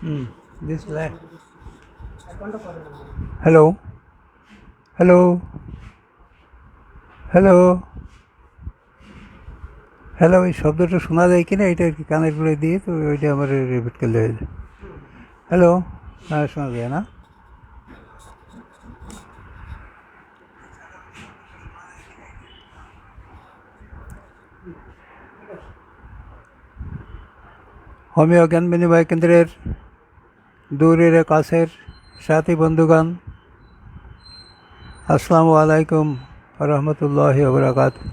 This lag. Hello, hello, hello, hello, এই শব্দটা শোনা যায় কিনা এটা আর কি কানের গুলো দিয়ে, তো ওইটা আমার রিপিট করলে হয়ে যায়। হ্যালো, হ্যাঁ শোনা যায় না? হোমিও জ্ঞান বিনিময় কেন্দ্রের দূরের কাছের সাথী বন্ধুগণ, আসসালামু আলাইকুম রহমতুল্লাহি ওয়া বারাকাতুহু।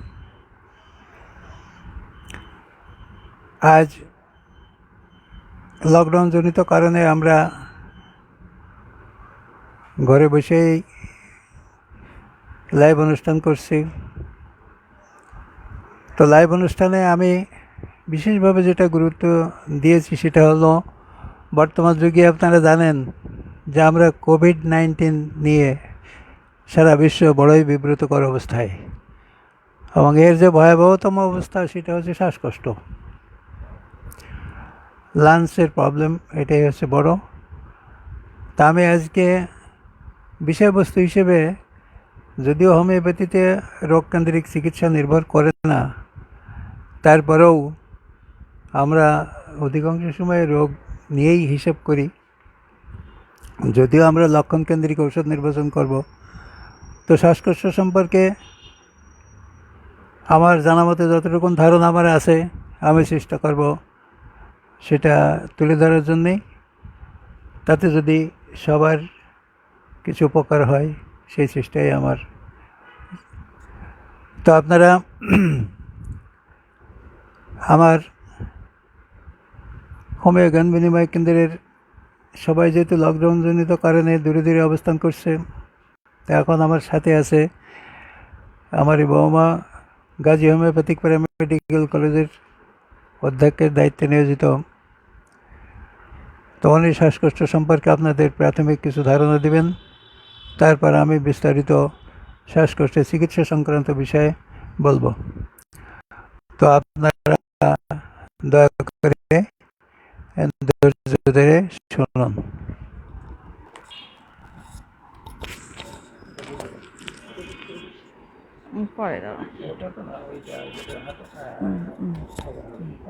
আজ লকডাউনজনিত কারণে আমরা ঘরে বসেই লাইভ অনুষ্ঠান করছি। তো লাইভ অনুষ্ঠানে আমি বিশেষভাবে যেটা গুরুত্ব দিয়েছি সেটা হলো, বর্তমান যুগে আপনারা জানেন যে আমরা কোভিড-19 নিয়ে সারা বিশ্ব বড়ই বিব্রতকর অবস্থায়, এবং এর যে ভয়াবহতম অবস্থা সেটা হচ্ছে শ্বাসকষ্ট, লাংসের প্রবলেম, এটাই হচ্ছে বড়। তা আমি আজকে বিষয়বস্তু হিসেবে, যদিও হোমিওপ্যাথিতে রোগকেন্দ্রিক চিকিৎসা নির্ভর করে না, তারপরেও আমরা অধিকাংশ সময় রোগ নিয়েই হিসেব করি। যদিও আমরা লক্ষণ কেন্দ্রিক ঔষধ নির্বাচন করব, তো শ্বাসকষ্ট সম্পর্কে আমার জানা মতে যতটুকু ধারণা আমার আছে, আমি চেষ্টা করব সেটা তুলে ধরার জন্যেই। তাতে যদি সবার কিছু উপকার হয় সেই চেষ্টাই আমার। তো আপনারা আমার হোমিও জ্ঞান বিনিময় কেন্দ্রের সবাই যেহেতু লকডাউনজনিত কারণে দূরে দূরে অবস্থান করছে, তা এখন আমার সাথে আছে আমারই বৌমা, গাজী হোমিওপ্যাথিক প্যারামেডিক্যাল কলেজের অধ্যক্ষের দায়িত্বে নিয়োজিত। তো উনি শ্বাসকষ্ট সম্পর্কে আপনাদের প্রাথমিক কিছু ধারণা দেবেন, তারপর আমি বিস্তারিত শ্বাসকষ্টের চিকিৎসা সংক্রান্ত বিষয়ে বলবো। তো আপনারা দয়া করে ধৈর্য ধরে শুনুন। পরে দাও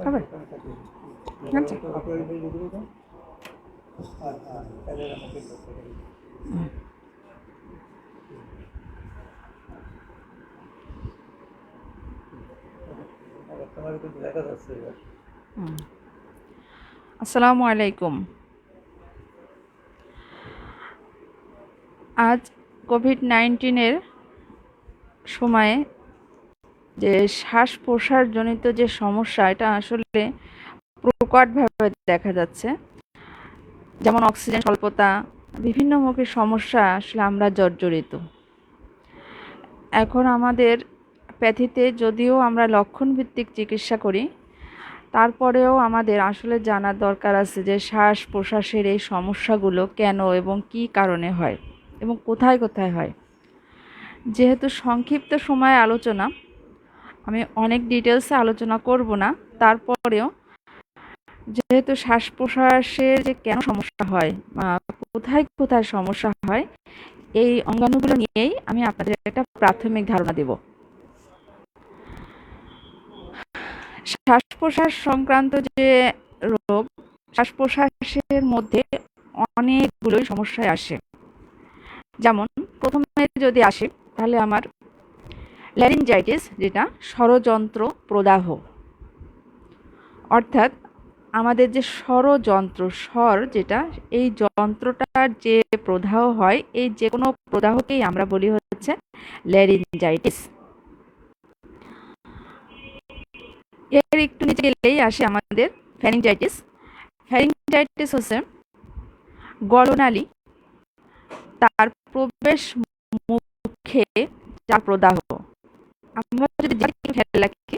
হবে আচ্ছা। আসসালামু আলাইকুম। আজ কোভিড-19-এর সময়ে যে শ্বাস প্রশ্বাসজনিত যে সমস্যা, এটা আসলে প্রকটভাবে দেখা যাচ্ছে। যেমন অক্সিজেন স্বল্পতা, বিভিন্নমুখী সমস্যা আসলে আমরা জর্জরিত। এখন আমাদের প্যাথিতে যদিও আমরা লক্ষণভিত্তিক চিকিৎসা করি, তারপরেও আমাদের আসলে জানার দরকার আছে যে শ্বাস প্রশ্বাসের এই সমস্যাগুলো কেন এবং কী কারণে হয় এবং কোথায় কোথায় হয়। যেহেতু সংক্ষিপ্ত সময়ে আলোচনা, আমি অনেক ডিটেলসে আলোচনা করব না, তারপরেও যেহেতু শ্বাস প্রশ্বাসের যে কেন সমস্যা হয়, কোথায় কোথায় সমস্যা হয়, এই অঙ্গাণুগুলো নিয়েই আমি আপনাদের একটা প্রাথমিক ধারণা দেব। শ্বাস প্রশ্বাস সংক্রান্ত যে রোগ, শ্বাস প্রশ্বাসের মধ্যে অনেকগুলোই সমস্যায় আসে। যেমন প্রথমে যদি আসে তাহলে আমার ল্যারিঞ্জাইটিস, যেটা স্বরযন্ত্র প্রদাহ, অর্থাৎ আমাদের যে স্বরযন্ত্র, স্বর যেটা, এই যন্ত্রটার যে প্রদাহ হয়, এই যে কোনো প্রদাহকেই আমরা বলি হচ্ছে ল্যারিঞ্জাইটিস। এর একটু নিচে গেলেই আসে আমাদের ফ্যারিঞ্জাইটিস। ফ্যারিঞ্জাইটিস হচ্ছে গলনালী, তার প্রবেশ মুখে যার প্রদাহ। আমরা যদি খেয়াল রাখি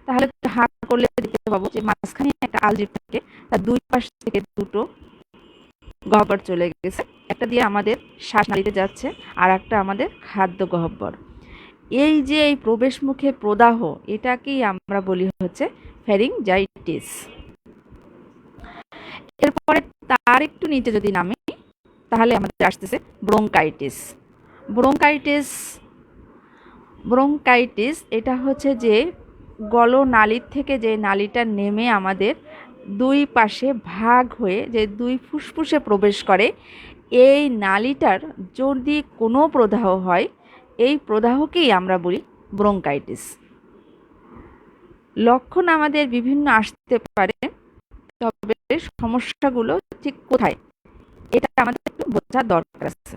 তাহলে হাঁ করলে দেখতে পাবো যে মাঝখানে একটা আলজিভ থাকে, তার দুই পাশ থেকে দুটো গহ্বর চলে গেছে, একটা দিয়ে আমাদের শ্বাসনালীতে যাচ্ছে আর একটা আমাদের খাদ্য গহ্বর। এই যে এই প্রবেশ মুখে প্রদাহ, এটাকেই আমরা বলি হচ্ছে ফ্যারিঞ্জাইটিস। এরপরে আর একটু নিচে যদি নামি তাহলে আমাদের আসতেছে ব্রোঙ্কাইটিস। ব্রোঙ্কাইটিস ব্রোঙ্কাইটিস এটা হচ্ছে যে গলনালীর থেকে যে নালীটা নেমে আমাদের দুই পাশে ভাগ হয়ে যে দুই ফুসফুসে প্রবেশ করে, এই নালীটার যদি কোনো প্রদাহ হয়, এই প্রদাহকেই আমরা বলি ব্রোঙ্কাইটিস। লক্ষণ আমাদের বিভিন্ন আসতে পারে, তবে সমস্যাগুলো ঠিক কোথায় এটা আমাদের একটু বোঝার দরকার আছে।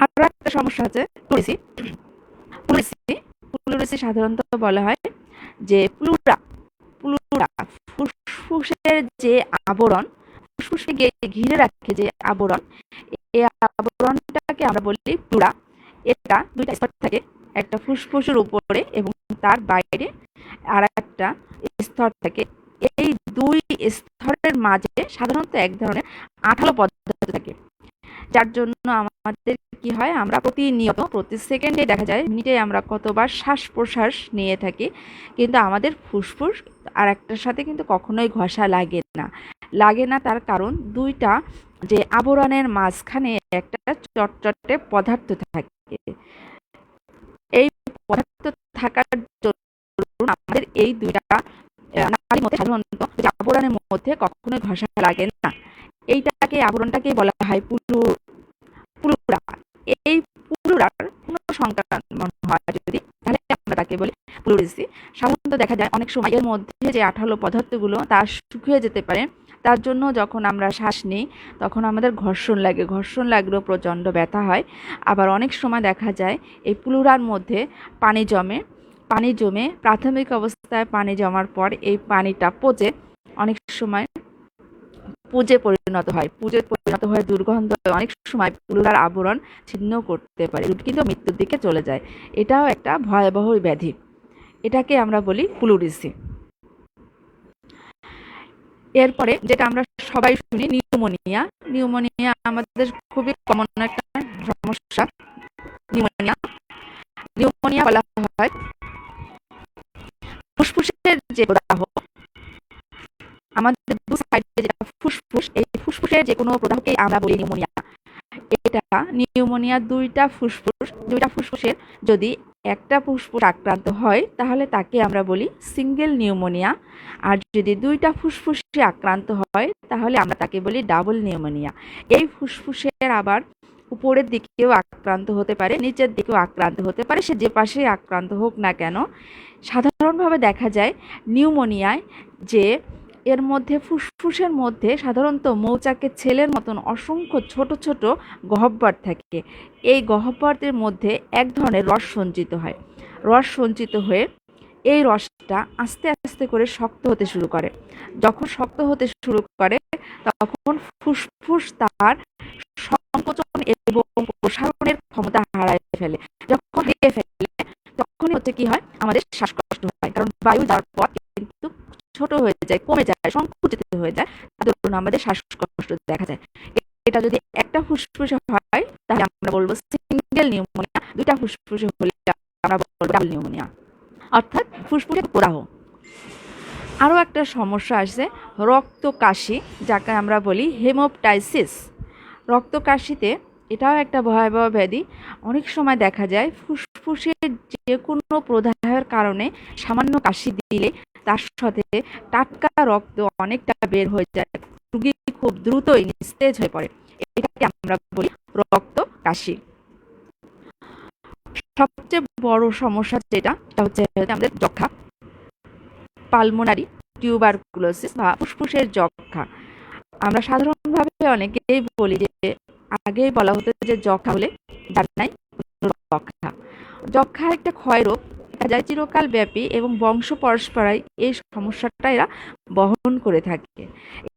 আরো একটা সমস্যা আছে প্লুরিসি। প্লুরিসি সাধারণত বলা হয় যে প্লুরা ফুসফুসের যে আবরণ, ফুসফুসকে ঘিরে রাখে যে আবরণ, এই আবরণটাকে আমরা বলি প্লুরা। এটা দুইটা স্তর থাকে, একটা ফুসফুসের উপরে এবং তার বাইরে আর একটা স্তর থাকে। এই দুই স্তরের মাঝে সাধারণত এক ধরনের আঠালো পদার্থ থাকে, যার জন্য আমাদের কি হয়, আমরা প্রতিনিয়ত প্রতি সেকেন্ডে দেখা যায় মিনিটে আমরা কতবার শ্বাস প্রশ্বাস নিয়ে থাকি, কিন্তু আমাদের ফুসফুস আর একটার সাথে কিন্তু কখনোই ঘষা লাগে না। তার কারণ দুইটা যে আবরণের মাঝখানে একটা চটচটে পদার্থ থাকে। এই পদার্থ থাকার জন্য আমাদের এই দুইটা নালীর মধ্যে সাধারণত আবরণের মধ্যে কখনোই ঘষা লাগে না। এইটাকে আবরণটাকে বলা হয় পুরুরা। এই পুরুরার পুনঃসংক্রমণ হয় যদি, তাহলে আমরা তাকে বলি প্লুরিসি। সাধারণত দেখা যায় অনেক সময় এর মধ্যে যে আঠালো পদার্থগুলো তা শুকিয়ে যেতে পারে, তার জন্য যখন আমরা শ্বাস নিই তখন আমাদের ঘর্ষণ লাগলেও প্রচণ্ড ব্যথা হয়। আবার অনেক সময় দেখা যায় এই প্লুরার মধ্যে পানি জমে প্রাথমিক অবস্থায় পানি জমার পর এই পানিটা পচে অনেক সময় পুজে পরিণত হয় দুর্গন্ধ অনেক সময় প্লুরার আবরণ ছিন্ন করতে পারে, কিন্তু মৃত্যুর দিকে চলে যায়। এটাও একটা ভয়াবহ ব্যাধি, এটাকে আমরা বলি প্লুরিসি। এরপরে যেটা আমরা সবাই শুনি নিউমোনিয়া আমাদের খুবই কমন একটা সমস্যা। নিউমোনিয়া বলা হয় ফুসফুসের যে প্রদাহ, আমাদের দু সাইডে যেটা ফুসফুস, এই ফুসফুসের যে কোনো প্রদাহকেই আমরা বলি নিউমোনিয়া। এটা নিউমোনিয়া দুইটা ফুসফুসের যদি একটা ফুসফুস আক্রান্ত হয় তাহলে তাকে আমরা বলি সিঙ্গেল নিউমোনিয়া, আর যদি দুইটা ফুসফুসে আক্রান্ত হয় তাহলে আমরা তাকে বলি ডাবল নিউমোনিয়া। এই ফুসফুসের আবার উপরের দিকেও আক্রান্ত হতে পারে, নিচের দিকেও আক্রান্ত হতে পারে, সে যে পাশে আক্রান্ত হোক না কেন। সাধারণভাবে দেখা যায় নিউমোনিয়ায় যে এর মধ্যে ফুসফুসের মধ্যে সাধারণত মৌচাকের ছেলের মতন অসংখ্য ছোট ছোট গহ্বর থাকে। এই গহ্বরের মধ্যে এক ধরনের রস সঞ্চিত হয়ে এই রসটা আস্তে আস্তে করে শক্ত হতে শুরু করে। যখন শক্ত হতে শুরু করে তখন ফুসফুস তার সংকোচন এবং প্রসারণের ক্ষমতা হারায় ফেলে। যখন হারিয়ে ফেলে তখনই হচ্ছে কি হয়, আমাদের শ্বাসকষ্ট হয়, কারণ বায়ু যাওয়ার পর কিন্তু ছোট হয়ে যায়, কমে যায়, সংকুচিত হয়ে যায়, তার জন্য আমাদের শ্বাসকষ্ট দেখা যায়। এটা যদি একটা ফুসফুসে হয় তাহলে আমরা বলবো সিঙ্গেল নিউমোনিয়া, দুইটা ফুসফুসে হলে আমরা বলবো ডাবল নিউমোনিয়া, অর্থাৎ ফুসফুসের প্রদাহ। আরও একটা সমস্যা আছে রক্তকাশি, যাকে আমরা বলি হেমোপটাইসিস। রক্তকাশিতে এটাও একটা ভয়াবহ ব্যাধি। অনেক সময় দেখা যায় ফুসফুসের যে কোনো প্রদাহের কারণে সামান্য কাশি দিলে তার সাথে টাটকা রক্ত অনেকটা বের হয়ে যায়, রোগী খুব দ্রুতই নিস্তেজ হয়ে পড়ে। এটাকে আমরা বলি রক্তকাশি। সবচেয়ে বড় সমস্যা যেটা হচ্ছে আমাদের যক্ষা, পালমোনারি টিউবারকুলোসিস বা ফুসফুসের যক্ষা। আমরা সাধারণভাবে অনেকেই বলি যে আগেই বলা হতো যে যক্ষা হলে যার নাই যক্ষা একটা ক্ষয় রোগ, দেখা যায় চিরকাল ব্যাপী এবং বংশ পরম্পরায় এই সমস্যাটা এরা বহন করে থাকে।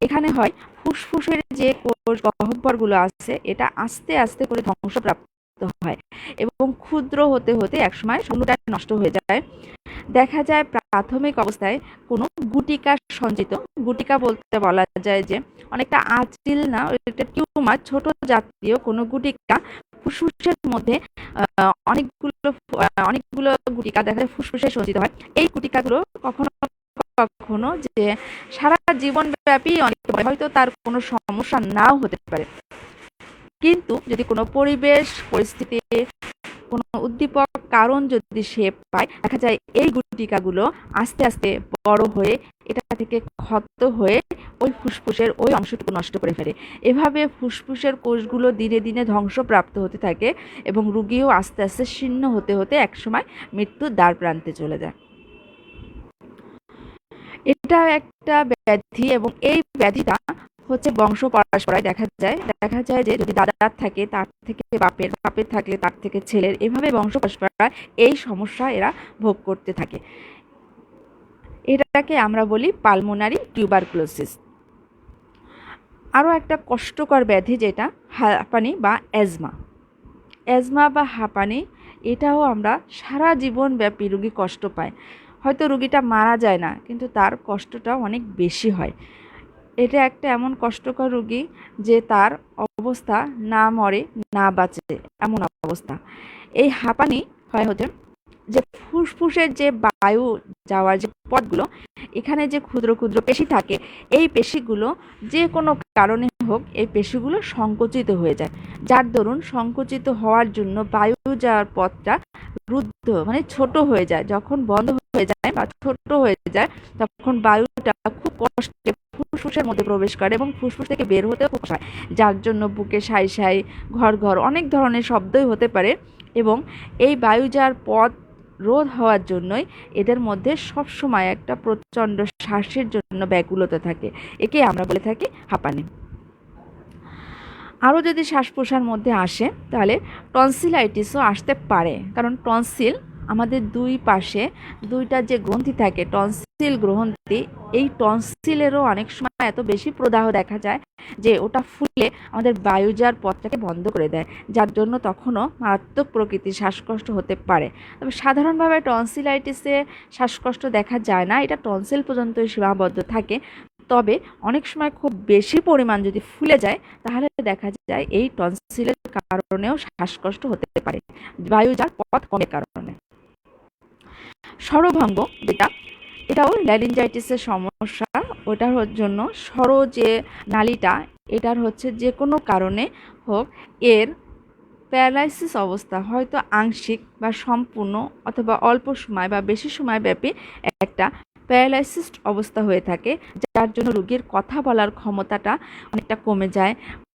এখানে হয় ফুসফুসের যে কোষ গহ্বরগুলো আছে এটা আস্তে আস্তে করে ধ্বংসপ্রাপ্ত হয় এবং ক্ষুদ্র হতে হতে একসময় সম্পূর্ণটা নষ্ট হয়ে যায়। দেখা যায় প্রাথমিক অবস্থায় কোনো গুটিকা সঞ্চিত, গুটিকা বলতে বলা যায় যে অনেকটা আঁচিল না, একটা টিউমার, ছোট জাতীয় কোনো গুটিকা ফুসফুসের মধ্যে অনেকগুলো গুটিকা দেখা যায় ফুসফুসে সঞ্চিত হয়। এই গুটিকাগুলো কখনো কখনো যে সারা জীবনব্যাপী অনেকে বলে হয়তো তার কোনো সমস্যা নাও হতে পারে, কিন্তু যদি কোনো পরিবেশ পরিস্থিতি কোনো উদ্দীপক কারণ যদি সে পায়, দেখা যায় এই গুটিকাগুলো আস্তে আস্তে বড় হয়ে এটা থেকে ক্ষত হয়ে ওই ফুসফুসের ওই অংশটুকু নষ্ট করে ফেলে। এভাবে ফুসফুসের কোষগুলো দিনে দিনে ধ্বংসপ্রাপ্ত হতে থাকে এবং রুগীও আস্তে আস্তে শীর্ণ হতে হতে একসময় মৃত্যুর দ্বার প্রান্তে চলে যায়। এটা একটা ব্যাধি এবং এই ব্যাধিটা হচ্ছে বংশ পরম্পরায় দেখা যায় যে যদি দাদার থাকে তার থেকে বাপের, বাপের থাকলে তার থেকে ছেলের, এভাবে বংশ পরম্পরায় এই সমস্যা এরা ভোগ করতে থাকে। এটাকে আমরা বলি পালমোনারি টিউবারকুলোসিস। আরও একটা কষ্টকর ব্যাধি যেটা হাঁপানি বা অ্যাজমা বা হাঁপানি, এটাও আমরা সারা জীবনব্যাপী রুগী কষ্ট পায়। হয়তো রুগীটা মারা যায় না, কিন্তু তার কষ্টটা অনেক বেশি হয়। এটা একটা এমন কষ্টকর রোগী যে তার অবস্থা না মরে না বাঁচে এমন অবস্থা। এই হাঁপানি হয় হচ্ছে যে ফুসফুসের যে বায়ু যাওয়ার যে পথগুলো, এখানে যে ক্ষুদ্র ক্ষুদ্র পেশি থাকে, এই পেশিগুলো যে কোনো কারণে হোক এই পেশিগুলো সংকুচিত হয়ে যায়, যার দরুন সংকুচিত হওয়ার জন্য বায়ু যাওয়ার পথটা রুদ্ধ মানে ছোট হয়ে যায়। যখন বন্ধ হয়ে যায় বা ছোট হয়ে যায় তখন বায়ুটা খুব কষ্টে ফুসফুসের মধ্যে প্রবেশ করে এবং ফুসফুস থেকে বের হতেও খুব কষ্ট হয়, যার জন্য বুকে সাই সাই ঘর ঘর অনেক ধরনের শব্দই হতে পারে। এবং এই বায়ু যাওয়ার পথ রোধ হওয়ার জন্যই এদের মধ্যে সবসময় একটা প্রচণ্ড শ্বাসের জন্য ব্যাকুলতা থাকে। একে আমরা বলে থাকি হাঁপানি। আরও যদি শ্বাস প্রশ্বাসের মধ্যে আসে তাহলে টনসিলাইটিসও আসতে পারে, কারণ টনসিল আমাদের দুই পাশে দুইটা যে গ্রন্থি থাকে টনসিল গ্রন্থি, এই টনসিলেরও অনেক সময় এত বেশি প্রদাহ দেখা যায় যে ওটা ফুলে আমাদের বায়ু যাওয়ার পথটাকে বন্ধ করে দেয়, যার জন্য তখনও মারাত্মক প্রকৃতির শ্বাসকষ্ট হতে পারে। তবে সাধারণভাবে টনসিলাইটিসে শ্বাসকষ্ট দেখা যায় না, এটা টনসিল পর্যন্তই সীমাবদ্ধ থাকে। তবে অনেক সময় খুব বেশি পরিমাণ যদি ফুলে যায় তাহলে দেখা যায় এই টনসিলের কারণেও শ্বাসকষ্ট হতে পারে, বায়ু যাওয়ার পথ কমের কারণে। স্বরভঙ্গ যেটা, এটাও ল্যারিঞ্জাইটিসের সমস্যা। ওটার জন্য স্বর যে নালীটা, এটার হচ্ছে যে কোনো কারণে হোক এর প্যারালাইসিস অবস্থা, হয়তো আংশিক বা সম্পূর্ণ অথবা অল্প সময় বা বেশি সময় ব্যাপী একটা প্যারালাইসিস অবস্থা হয়ে থাকে, যার জন্য রোগীর কথা বলার ক্ষমতাটা অনেকটা কমে যায়,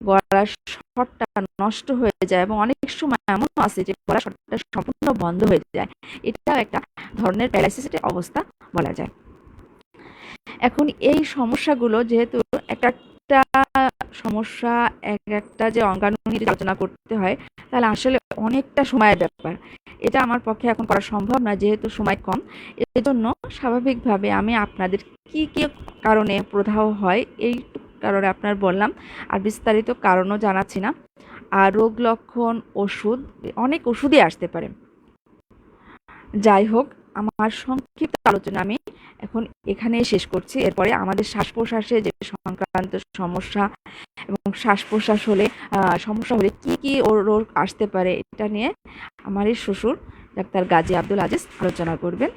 গলার স্বরটা নষ্ট হয়ে যায় এবং অনেক সময় এমন আছে যে গলার স্বরটা সম্পূর্ণ বন্ধ হয়ে যায়। এটাও একটা ধরনের প্যারালাইসিসের অবস্থা বলা যায়। এখন এই সমস্যাগুলো যেহেতু একটা সমস্যা, একটা যে অঙ্গাণু নিয়ে আলোচনা করতে হয় তাহলে আসলে অনেকটা সময়ের ব্যাপার, এটা আমার পক্ষে এখন করা সম্ভব না যেহেতু সময় কম। এজন্য স্বাভাবিকভাবে আমি আপনাদের কি কি কারণে প্রদাহ হয় এই কারণে আপনার বললাম, আর বিস্তারিত কারণও জানাচ্ছি না। আর রোগ লক্ষণ, ওষুধ, অনেক ওষুধই আসতে পারে। যাই হোক, আমার সংক্ষিপ্ত আলোচনা আমি এখন এখানেই শেষ করছি। এরপরে আমাদের শ্বাস প্রশ্বাসে যে সংক্রান্ত সমস্যা এবং শ্বাস প্রশ্বাস হলে সমস্যা হলে কি কি রোগ আসতে পারে এটা নিয়ে আমার এই শ্বশুর ডাক্তার গাজী আব্দুল আজিজ আলোচনা করবেন।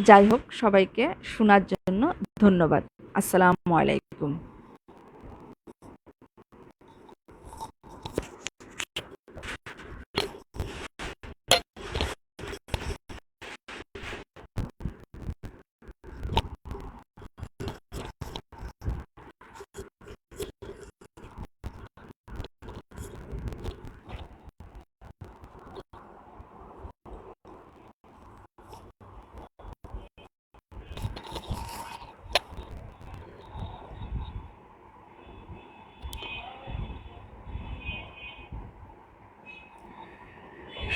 যাই হোক, সবাইকে শোনার জন্য ধন্যবাদ। আসসালামু আলাইকুম।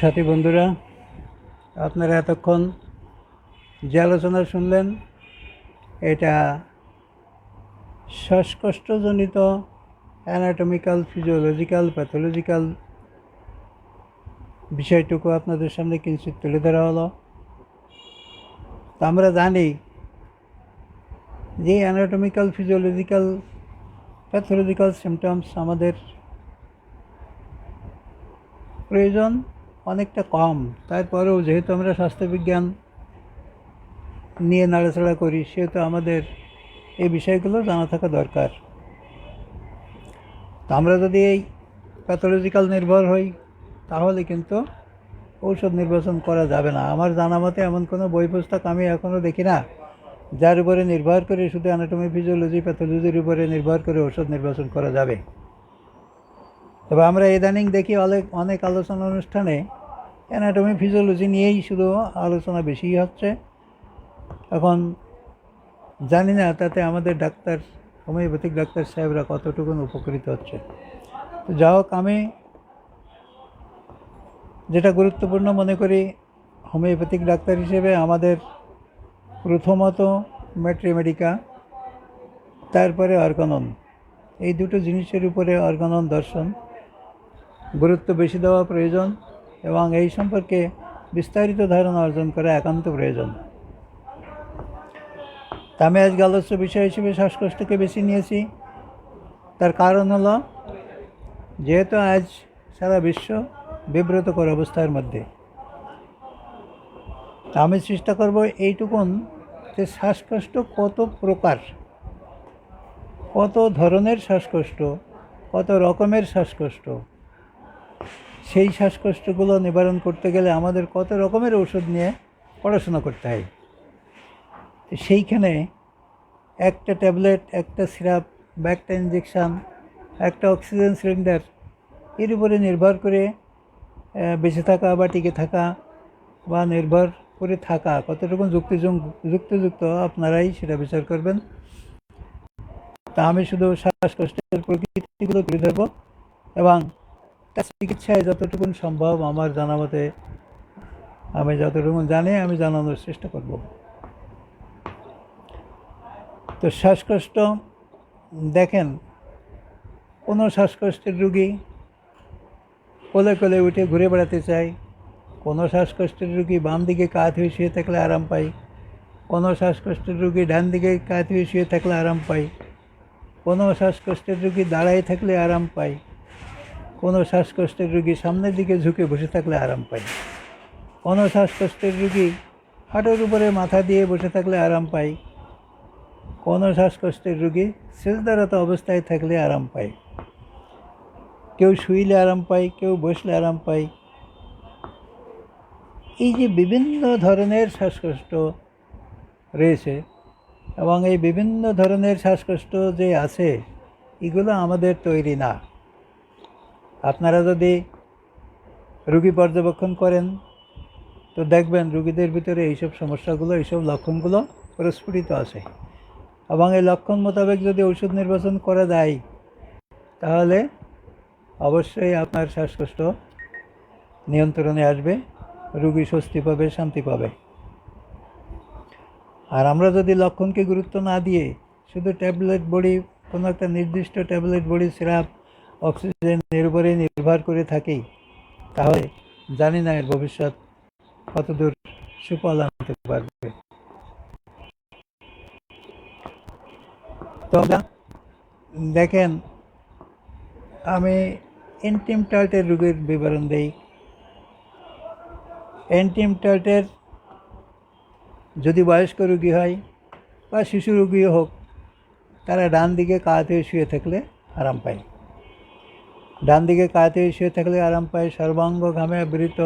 সাথী বন্ধুরা, আপনারা এতক্ষণ যে আলোচনা শুনলেন এটা শ্বাসকষ্টজনিত অ্যানাটমিক্যাল, ফিজিওলজিক্যাল, প্যাথোলজিক্যাল বিষয়টুকু আপনাদের সামনে কিঞ্চিৎ তুলে ধরা হলো। তো আমরা জানি যে অ্যানাটমিক্যাল, ফিজিওলজিক্যাল, প্যাথোলজিক্যাল সিমটমস আমাদের প্রয়োজন অনেকটা কম, তারপরেও যেহেতু আমরা স্বাস্থ্যবিজ্ঞান নিয়ে নাড়াচাড়া করি, সেহেতু আমাদের এই বিষয়গুলো জানা থাকা দরকার। তো আমরা যদি এই প্যাথোলজিক্যাল নির্ভর হই, তাহলে কিন্তু ঔষধ নির্বাচন করা যাবে না। আমার জানা মতে এমন কোনো বই পুস্তক আমি এখনও দেখি না যার উপরে নির্ভর করে, শুধু অ্যানাটমি, ফিজিওলজি, প্যাথোলজির উপরে নির্ভর করে ওষুধ নির্বাচন করা যাবে। তবে আমরা ইদানিং দেখি অনেক আলোচনা অনুষ্ঠানে অ্যানাটমি, ফিজিওলজি নিয়েই শুধু আলোচনা বেশি হচ্ছে। এখন জানি না তাতে আমাদের ডাক্তার, হোমিওপ্যাথিক ডাক্তার সাহেবরা কতটুকু উপকৃত হচ্ছে। তো যা হোক, আমি যেটা গুরুত্বপূর্ণ মনে করি হোমিওপ্যাথিক ডাক্তার হিসেবে, আমাদের প্রথমত ম্যাট্রিমেডিকা, তারপরে অর্গানন, এই দুটো জিনিসের উপরে অর্গানন দর্শন গুরুত্ব বেশি দেওয়া প্রয়োজন, এবং এই সম্পর্কে বিস্তারিত ধারণা অর্জন করা একান্ত প্রয়োজন। তা আমি আজকে আলোচ্য বিষয় হিসেবে শ্বাসকষ্টকে বেছে নিয়েছি। তার কারণ হলো, যেহেতু আজ সারা বিশ্ব বিব্রতকর অবস্থার মধ্যে, আমি চেষ্টা করব এইটুকুন যে শ্বাসকষ্ট কত প্রকার, কত ধরনের শ্বাসকষ্ট, কত রকমের শ্বাসকষ্ট, সেই শ্বাসকষ্টগুলো নিবারণ করতে গেলে আমাদের কত রকমের ওষুধ নিয়ে পড়াশোনা করতে হয়। সেইখানে একটা ট্যাবলেট, একটা সিরাপ বা একটা ইঞ্জেকশান, একটা অক্সিজেন সিলিন্ডার, এর উপরে নির্ভর করে বেঁচে থাকা বা টিকে থাকা বা নির্ভর করে থাকা কতটুকু যুক্তিযুক্ত আপনারাই সেটা বিচার করবেন। তা আমি শুধু শ্বাসকষ্টের প্রকৃতিগুলো তুলে ধরব, এবং তার চিকিৎসায় যতটুকু সম্ভব আমার জানা মতে, আমি যতটুকু জানি আমি জানানোর চেষ্টা করব। তো শ্বাসকষ্ট দেখেন, কোনো শ্বাসকষ্টের রুগী কোলে কোলে উঠে ঘুরে বেড়াতে চায়, কোনো শ্বাসকষ্টের রুগী বাম দিকে কাত হয়ে শুয়ে থাকলে আরাম পায়, কোনো শ্বাসকষ্টের রুগী ডান দিকে কাত হয়ে শুয়ে থাকলে আরাম পায়, কোনো শ্বাসকষ্টের রুগী দাঁড়ায় থাকলে আরাম পায়, কোনো শ্বাসকষ্টের রুগী সামনের দিকে ঝুঁকে বসে থাকলে আরাম পায়, কোনো শ্বাসকষ্টের রুগী হাঁটুর উপরে মাথা দিয়ে বসে থাকলে আরাম পায়, কোনো শ্বাসকষ্টের রুগী সেজদারত অবস্থায় থাকলে আরাম পায়, কেউ শুইলে আরাম পায়, কেউ বসলে আরাম পায়। এই যে বিভিন্ন ধরনের শ্বাসকষ্ট রয়েছে, এবং এই বিভিন্ন ধরনের শ্বাসকষ্ট যে আছে, এগুলো আমাদের তৈরি না। আপনারা যদি রুগী পর্যবেক্ষণ করেন, তো দেখবেন রুগীদের ভিতরে এইসব সমস্যাগুলো, এইসব লক্ষণগুলো প্রস্ফুটিত আছে, এবং এই লক্ষণ মোতাবেক যদি ওষুধ নির্বাচন করা যায়, তাহলে অবশ্যই আপনার শ্বাসকষ্ট নিয়ন্ত্রণে আসবে, রুগী স্বস্তি পাবে, শান্তি পাবে। আর আমরা যদি লক্ষণকে গুরুত্ব না দিয়ে শুধু ট্যাবলেট বড়ি, কোনো একটা নির্দিষ্ট ট্যাবলেট বড়ি, সিরাপ, অক্সিজেনের উপরে নির্ভর করে থাকি, তাহলে জানি না এর ভবিষ্যৎ কতদূর সুফল আনতে পারবে। তো দেখেন, আমি এন্টিমটার্টের রোগের বিবরণ দেই। এন্টিমটার্টের যদি বয়স্ক রোগী হয় বা শিশু রোগীও হোক, তারা ডান দিকে কাত হয়ে শুয়ে থাকলে আরাম পায়। ডান দিকে কাত হয়ে শুয়ে থাকলে আরাম পায়, সর্বাঙ্গ ঘামে আবৃত,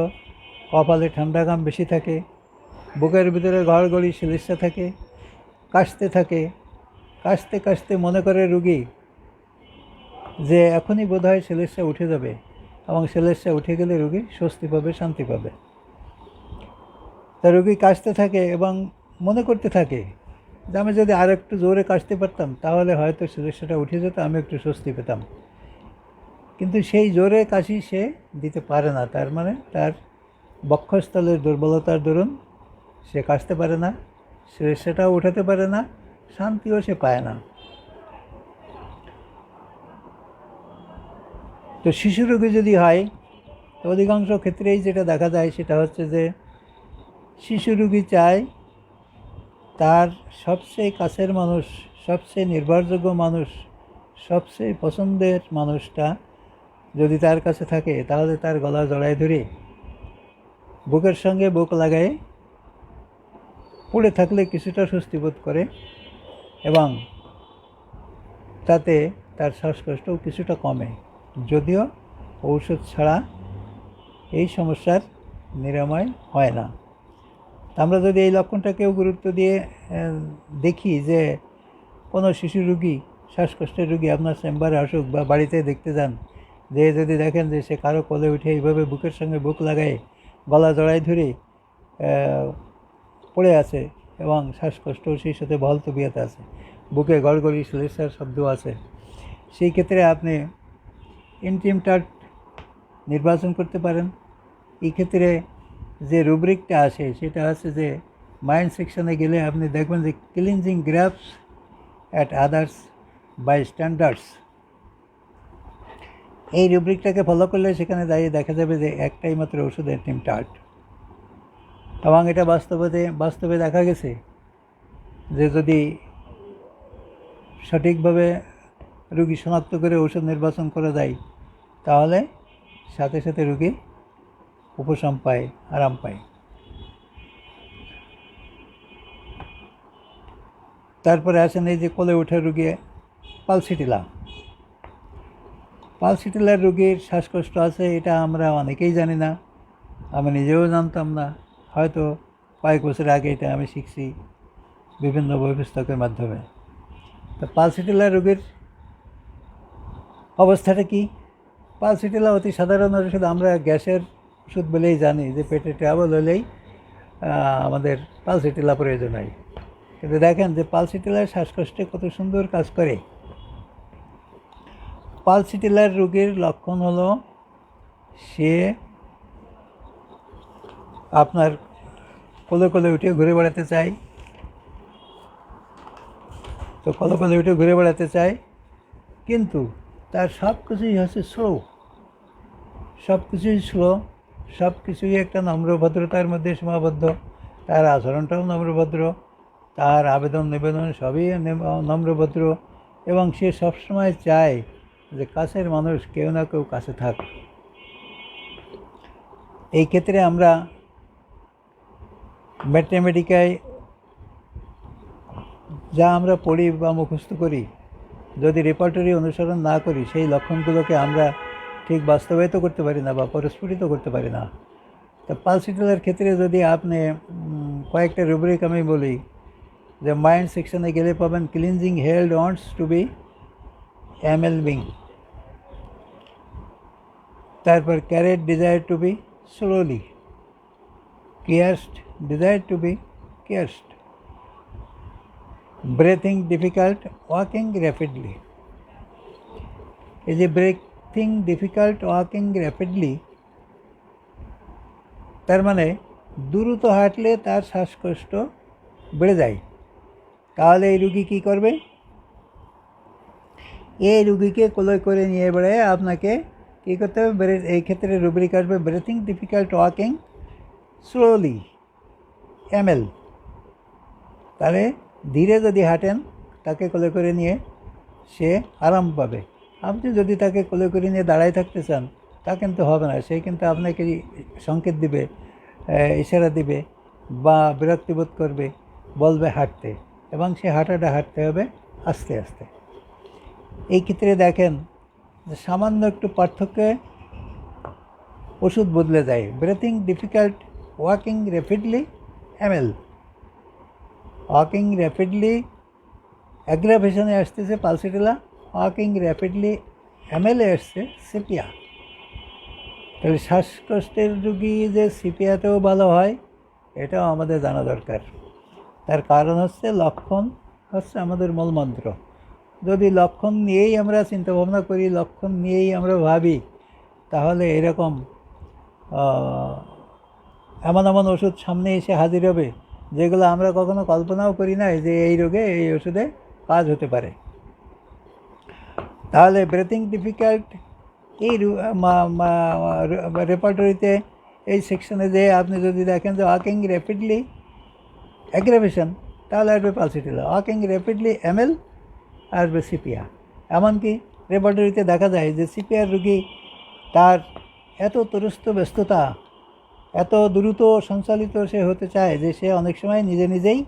কপালে ঠান্ডা ঘাম বেশি থাকে, বুকের ভিতরে ঘড়ঘড়ি শিলিশা থাকে, কাশতে থাকে, কাশতে কাশতে মনে করে রুগী যে এখনই বোধহয় শিলিশা উঠে যাবে, এবং শিলিশা উঠে গেলে রুগী স্বস্তি পাবে, শান্তি পাবে। তা রুগী কাশতে থাকে এবং মনে করতে থাকে যে আমি যদি আর একটু জোরে কাশতে পারতাম, তাহলে হয়তো শিলিশাটা উঠে যেত, আমি একটু স্বস্তি পেতাম। কিন্তু সেই জোরে কাশি সে দিতে পারে না, তার মানে তার বক্ষস্থলের দুর্বলতার দরুন সে কাশতে পারে না, শিলিশাটাও উঠাতে পারে না, শান্তিও সে পায় না। তো শিশু রোগী যদি হয়, তো অধিকাংশ ক্ষেত্রেই যেটা দেখা যায় সেটা হচ্ছে যে শিশু রোগী চায় তার সবচেয়ে কাছের মানুষ, সবচেয়ে নির্ভরযোগ্য মানুষ, সবচেয়ে পছন্দের মানুষটা যদি তার কাছে থাকে, তাহলে তার গলা জড়ায় ধরে বুকের সঙ্গে বুক লাগায় পড়ে থাকলে কিছুটা স্বস্তি বোধ করে এবং তাতে তার শ্বাসকষ্টও কিছুটা কমে, যদিও ঔষধ ছাড়া এই সমস্যার নিরাময় হয় না। আমরা যদি এই লক্ষণটাকেও গুরুত্ব দিয়ে দেখি যে কোনো শিশু রুগী, শ্বাসকষ্টের রুগী আপনার চেম্বারে আসুক বা বাড়িতে দেখতে যান, যে যদি দেখেন যে সে কারো কোলে উঠে এইভাবে বুকের সঙ্গে বুক লাগায় গলা জড়াই ধরে পড়ে আছে এবং শ্বাসকষ্টও সেই সাথে বহল তবিয়তে আছে, বুকে গড়গড়ি শ্লেষার শব্দ আছে, সেই ক্ষেত্রে আপনি ইনটিমটাট নির্বাচন করতে পারেন। এই ক্ষেত্রে যে রুব্রিকটা আসে সেটা হচ্ছে যে মাইন্ড সেকশনে গেলে আপনি দেখবেন যে cleansing graphs at others by standards, এই রুব্রিকটাকে ফলো করলে সেখানে দাঁড়িয়ে দেখা যাবে যে একটাই মাত্র ওষুধ ইনটিমটাট। এবং এটা বাস্তবে দেখা গেছে যে যদি সঠিকভাবে রুগী শনাক্ত করে ওষুধ নির্বাচন করা যায় তাহলে সাথে সাথে রুগী উপশম পায়, আরাম পায়। তারপরে আসেন এই যে কোলে ওঠা রুগী পালসিটিলার রুগীর শ্বাসকষ্ট আছে, এটা আমরা অনেকেই জানি না, আমি নিজেও জানতাম না, হয়তো কয়েক বছর আগে এটা আমি শিখছি বিভিন্ন বই পুস্তকের মাধ্যমে। তো পালসিটিলার রোগীর অবস্থাটা কি? পালসিটিলা অতি সাধারণ ওষুধ, আমরা গ্যাসের ওষুধ বলেই জানি যে পেটে ট্রাবল হলেই আমাদের পালসিটিলা প্রয়োজন হয়। কিন্তু দেখেন যে পালসিটিলার শ্বাসকষ্টে কত সুন্দর কাজ করে। পালসিটিলার রোগীর লক্ষণ হলো সে আপনার কোলে কোলে উঠে ঘুরে বেড়াতে চায়, তো কোলে কোলে উঠে ঘুরে বেড়াতে চায়, কিন্তু তার সব কিছুই হচ্ছে স্লো, সব কিছুই একটা নম্রভদ্রতার মধ্যে সীমাবদ্ধ, তার আচরণটাও নম্রভদ্র, তার আবেদন নিবেদন সবই নম্রভদ্র, এবং সে সবসময় চায় যে কাছের মানুষ কেউ না কেউ কাছে থাক। এই ক্ষেত্রে আমরা ম্যাথমেটিকায় যা আমরা পড়ি বা মুখস্থ করি, যদি রেপার্টরি অনুসরণ না করি সেই লক্ষণগুলোকে আমরা ঠিক বাস্তবায়িত করতে পারি না বা পরস্ফুটিত করতে পারি না। তা পালসিটিলার ক্ষেত্রে যদি আপনি কয়েকটা রুব্রিক আমি বলি, যে মাইন্ড সেকশনে গেলে পাবেন clinging held wants to be এমএলবিং, তারপর carried desire to be slowly, caressed desire to be caressed, breathing difficult walking rapidly. এই যে ব্রেথিং ডিফিকাল্ট ওয়াকিং র্যাপিডলি, তার মানে দ্রুত হাঁটলে তার শ্বাসকষ্ট বেড়ে যায়। তাহলে এই রুগী কী করবে? এই রুগীকে কোলে করে নিয়ে বেড়ায় আপনাকে কী করতে হবে? এই ক্ষেত্রে রুব্রিক আসবে breathing difficult walking slowly ML. তাহলে ধীরে যদি হাঁটেন তাকে কোলে করে নিয়ে সে আরাম পাবে। আপনি যদি তাকে কোলে করে নিয়ে দাঁড়ায় থাকতে চান তা কিন্তু হবে না, সে কিন্তু আপনাকে সংকেত দিবে, ইশারা দিবে বা বিরক্তিবোধ করবে, বলবে হাঁটতে, এবং সে হাঁটতে হবে আস্তে আস্তে। এই ক্ষেত্রে দেখেন যে সামান্য একটু পার্থক্যে ওষুধ বদলে যায়। ব্রেথিং ডিফিকাল্ট ওয়াকিং র্যাপিডলি এমএল, ওয়াকিং র্যাপিডলি অ্যাগ্রাভেশনে আসতেছে পালসিটিলা, ওয়াকিং র্যাপিডলি এমএলএ আসছে সিপিয়া। তাহলে শ্বাসকষ্টের রুগী যে সিপিয়াতেও ভালো হয় এটাও আমাদের জানা দরকার। তার কারণ হচ্ছে লক্ষণ হচ্ছে আমাদের মূলমন্ত্র। যদি লক্ষণ নিয়েই আমরা চিন্তাভাবনা করি, লক্ষণ নিয়েই আমরা ভাবি, তাহলে এরকম এমন ওষুধ সামনে এসে হাজির হবে যেগুলো আমরা কখনো কল্পনাও করি না যে এই রোগে এই ওষুধে কাজ হতে পারে। তাহলে ব্রেথিং ডিফিকাল্ট এই রেপার্টরিতে এই সেকশনে যে আপনি যদি দেখেন যে ওয়াকিং র্যাপিডলি অ্যাগ্রাভেশন, তাহলে আসবে পালসিটিলা, ওয়াকিং র্যাপিডলি এমএল আসবে সিপিয়া। এমনকি রেপার্টরিতে দেখা যায় যে সিপিআর রুগী তার এত তরুস্থ ব্যস্ততা এত দ্রুত সঞ্চালিত সে হতে চায় যে সে অনেক সময় নিজে নিজেই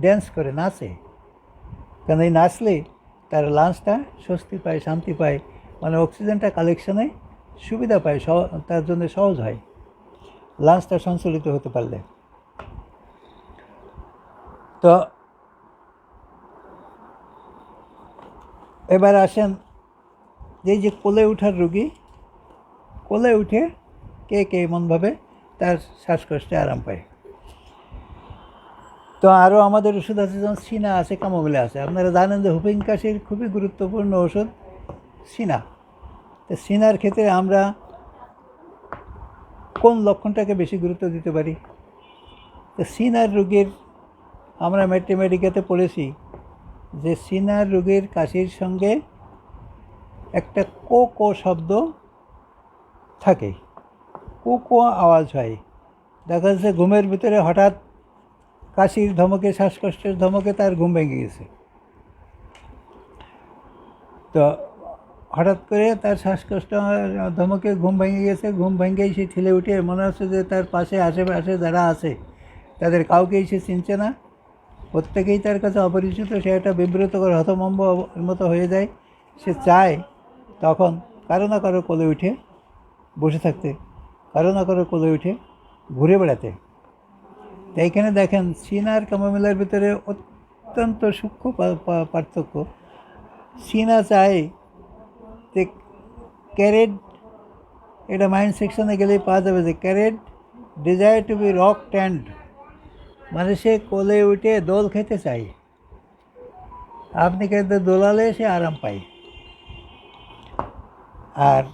ড্যান্স করে, নাচে। কারণ এই নাচলে তার লাঞ্চটা স্বস্তি পায়, শান্তি পায়, মানে অক্সিজেনটা কালেকশনে সুবিধা পায়, তার জন্য সহজ হয় লাঞ্চটা সঞ্চালিত হতে পারলে। তো এবার আসেন যে কোলে ওঠার রুগী, কোলে উঠে কে কে এমনভাবে তার শ্বাসকষ্টে আরাম পায়। তো আরও আমাদের ওষুধ আছে, যেমন সিনা আছে, কামোমিলা আছে। আপনারা জানেন যে হুপিং কাশির খুবই গুরুত্বপূর্ণ ওষুধ সিনা। তো সিনার ক্ষেত্রে আমরা কোন লক্ষণটাকে বেশি গুরুত্ব দিতে পারি? তো সিনার রোগীর আমরা ম্যাথমেটিকাতে পড়েছি যে সিনার রোগীর কাশির সঙ্গে একটা কো শব্দ থাকে, কো আওয়াজ হয়। দেখা যাচ্ছে ঘুমের ভিতরে হঠাৎ কাশির ধমকে, শ্বাসকষ্টের ধমকে তার ঘুম ভেঙে গেছে। তো হঠাৎ করে তার শ্বাসকষ্ট ধমকে ঘুম ভেঙে গেছে, ঘুম ভেঙেই সে ঠেলে উঠে মনে হচ্ছে যে তার পাশে আশেপাশে যারা আছে তাদের কাউকেই সে চিনছে না, প্রত্যেকেই তার কাছে অপরিচিত। সে একটা বিব্রতকর হতভম্ব মতো হয়ে যায়। সে চায় তখন কারো না কারো কোলে উঠে বসে থাকতে, কারো না কারো কোলে উঠে ঘুরে বেড়াতে। তো এইখানে দেখেন সিনা আর কামোমিলার ভিতরে অত্যন্ত সূক্ষ্ম পার্থক্য। সিনা চায় যে ক্যারেট, এটা মাইন্ড সেকশনে গেলেই পাওয়া যাবে যে carried desire to be rocked, মানে সে কোলে উঠে দোল খেতে চায়। আপনি কিন্তু দোলালে সে আরাম পায়। আর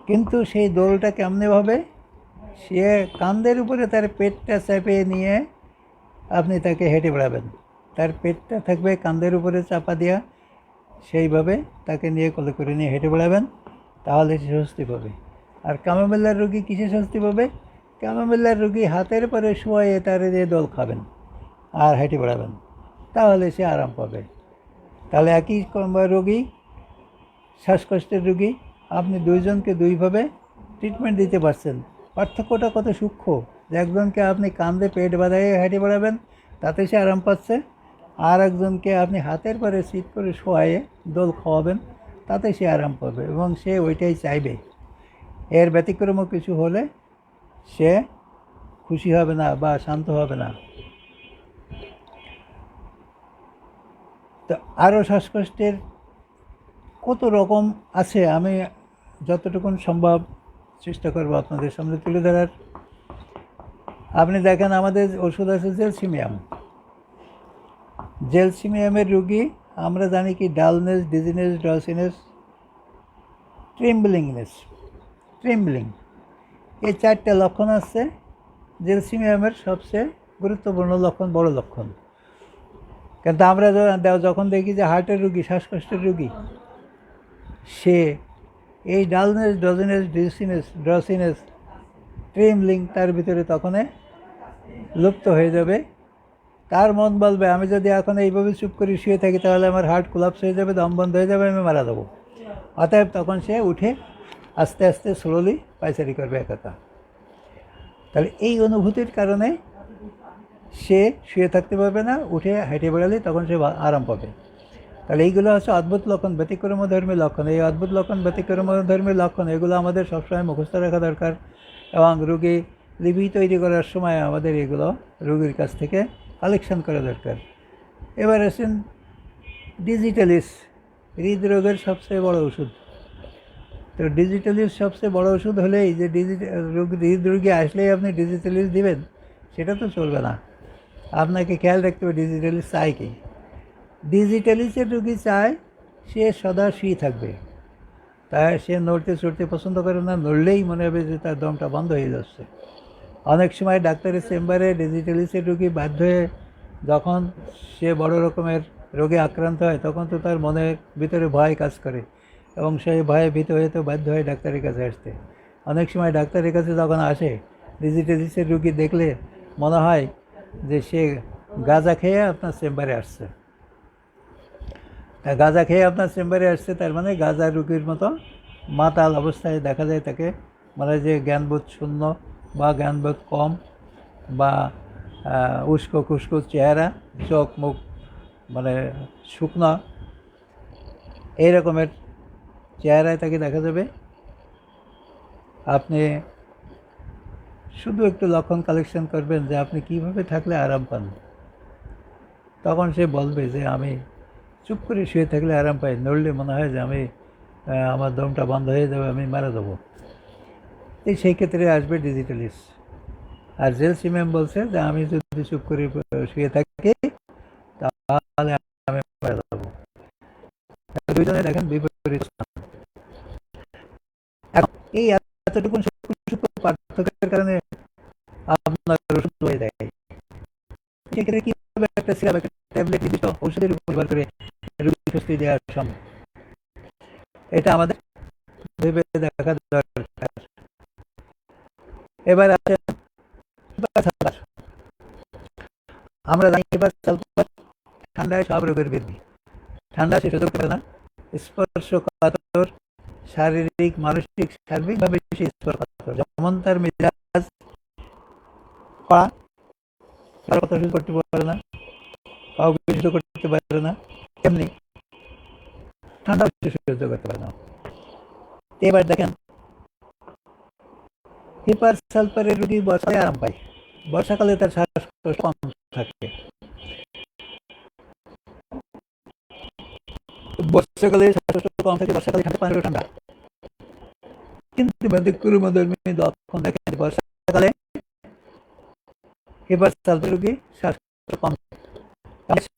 কিন্তু সেই দোলটা কেমনে হবে? সে কাঁধের উপরে তার পেটটা চেপে নিয়ে আপনি তাকে হেঁটে বেড়াবেন, তার পেটটা থাকবে কাঁধের উপরে চাপা দেওয়া, সেইভাবে তাকে নিয়ে কোলে করে নিয়ে হেঁটে বেড়াবেন, তাহলে সে স্বস্তি পাবে। আর কামোমিলার রোগী কিসে স্বস্তি পাবে? কামোমিলার রোগী হাতের পরে শোয়ে তার দিয়ে দোল খাবেন আর হেঁটে বেড়াবেন, তাহলে সে আরাম পাবে। তাহলে একই রোগী, শ্বাসকষ্টের রোগী, আপনি দুইজনকে দুইভাবে ট্রিটমেন্ট দিতে পারছেন। পার্থক্যটা কত সূক্ষ্ম যে একজনকে আপনি কাঁধে পেট বাঁধাইয়ে হেঁটে বেড়াবেন, তাতে সে আরাম পাচ্ছে, আর একজনকে আপনি হাতের পরে সিট করে শোয়ায়ে দোল খাওয়াবেন, তাতে সে আরাম পাবে এবং সে ওইটাই চাইবে। এর ব্যতিক্রম কিছু হলে সে খুশি হবে না বা শান্ত হবে না। তো আরও শ্বাসকষ্টের কত রকম আছে, আমি যতটুকু সম্ভব চেষ্টা করবো আপনাদের সামনে তুলে ধরার। আপনি দেখেন আমাদের ওষুধ আছে জেলসিমিয়াম। জেলসিমিয়ামের রুগী আমরা জানি কি ডালনেস, ডিজিনেস, ড্রসিনেস, ট্রেম্বলিং, এই চারটে লক্ষণ আছে জেলসিমিয়ামের সবচেয়ে গুরুত্বপূর্ণ লক্ষণ, বড় লক্ষণ। কিন্তু আমরা যখন দেখি যে হার্টের রুগী, শ্বাসকষ্টের রুগী, সে এই ডালনেস, ডজিনেস, ড্রসিনেস, ট্রেমলিং তার ভিতরে তখন লুপ্ত হয়ে যাবে। তার মন বলবে আমি যদি এখন এইভাবে চুপ করে শুয়ে থাকি তাহলে আমার হার্ট কোলাপস হয়ে যাবে, দম বন্ধ হয়ে যাবে, আমি মারা যাবো। অতএব তখন সে উঠে আস্তে আস্তে স্লোলি পায়চারি করবে একা। তাহলে এই অনুভূতির কারণে সে শুয়ে থাকতে পারবে না, উঠে হেঁটে বেড়ালে তখন সে আরাম পাবে। তাহলে এইগুলো হচ্ছে অদ্ভুত লক্ষণ, ব্যতিক্রমধর্মী লক্ষণ। এই অদ্ভুত লক্ষণ, ব্যতিক্রমধর্মী লক্ষণ, এগুলো আমাদের সবসময় মুখস্থ রাখা দরকার এবং রোগী লিপি তৈরি করার সময় আমাদের এগুলো রোগীর কাছ থেকে কালেকশন করা দরকার। এবার আসেন ডিজিটালিস, হৃদরোগের সবচেয়ে বড় ওষুধ। তো ডিজিটালিস সবচেয়ে বড় ওষুধ হলেই যে হৃদরোগী আসলেই আপনি ডিজিটালিস দিবেন সেটা তো চলবে না। আপনাকে খেয়াল রাখতে হবে ডিজিটালিস চায় কি। ডিজিটালিসের রোগী চায় সে সদা শুয়ে থাকবে, তাই সে নড়তে চড়তে পছন্দ করে না, নড়লেই মনে হবে যে তার দমটা বন্ধ হয়ে যাচ্ছে। অনেক সময় ডাক্তারের চেম্বারে ডিজিটালিসের রোগী বাধ্য হয়ে, যখন সে বড় রকমের রোগে আক্রান্ত হয় তখন তো তার মনের ভিতরে ভয় কাজ করে এবং সেই ভয়ে ভীত হয়ে তো বাধ্য হয় ডাক্তারের কাছে আসতে। অনেক সময় ডাক্তারের কাছে যখন আসে ডিজিটালিসের রোগী দেখলে মনে হয় যে সে গাঁজা খেয়ে আপনার চেম্বারে আসছে। গাঁজা খেয়ে আপনার চেম্বারে আসছে তার মানে গাঁজা রোগীর মতো মাতাল অবস্থায় দেখা যায় তাকে মানে যে জ্ঞানবোধ শূন্য বা জ্ঞানবোধ কম বা উস্কো খুস্কো চেহারা, চোখ মুখ মানে শুকনো, এই রকমের চেহারায় তাকে দেখা যাবে। আপনি শুধু একটু লক্ষণ কালেকশন করবেন যে আপনি কীভাবে থাকলে আরাম পান, তখন সে বলবে যে আমি চুপ করে শুয়ে থাকলে আরাম পাই, নড়লে মনে হয় যে আমি আমার দমটা বন্ধ হয়ে যাবে, আমি মারা দেবো। এই সেই ক্ষেত্রে আসবে ডিজিটালিস্ট। আর জেলসি ম্যাম বলছে যে আমি যদি চুপ করে শুয়ে থাকি তাহলে আমি মারা যাবো। দুইজনে দেখেন বিপরীত। এখন এই এতটুকু সূক্ষ্ম পার্থক্যের কারণে আপনার ওষুধ হয়ে যায়। সেক্ষেত্রে কীভাবে একটা সিরাপ, একটা ট্যাবলেট নির্দিষ্ট ঔষধের উপর নির্ভর করে রোগী স্বস্তি দেওয়া সম্ভব, এটা আমাদের ভেবে দেখা দরকার। এবার আছে আমরা জানি এবার ঠান্ডায় সব রোগের বৃদ্ধি। ঠান্ডা সে সহ্য করে না, স্পর্শকাতর, শারীরিক মানসিক সার্বিকভাবে সে স্পর্শকাতর। যেমন তার মেজাজ কড়া, কারো কথা সহ্য করতে পারে না, কাউকে সহ্য করতে পারে না, এমনি ঠান্ডা সহ্য করতে পারে না। এবার দেখেন হিপার সালফারের রোগী বর্ষায় আরাম পায়, বর্ষাকালে তার শ্বাসকষ্ট কম থাকে। বর্ষাকালে শ্বাসকষ্ট কম থাকে, বর্ষাকালে ঠান্ডা পানিও ঠান্ডা। কিন্তু ব্যতিক্রমধর্মী লক্ষণ দেখেন বর্ষাকালে হিপার সালফার রোগী শ্বাসকষ্ট কম।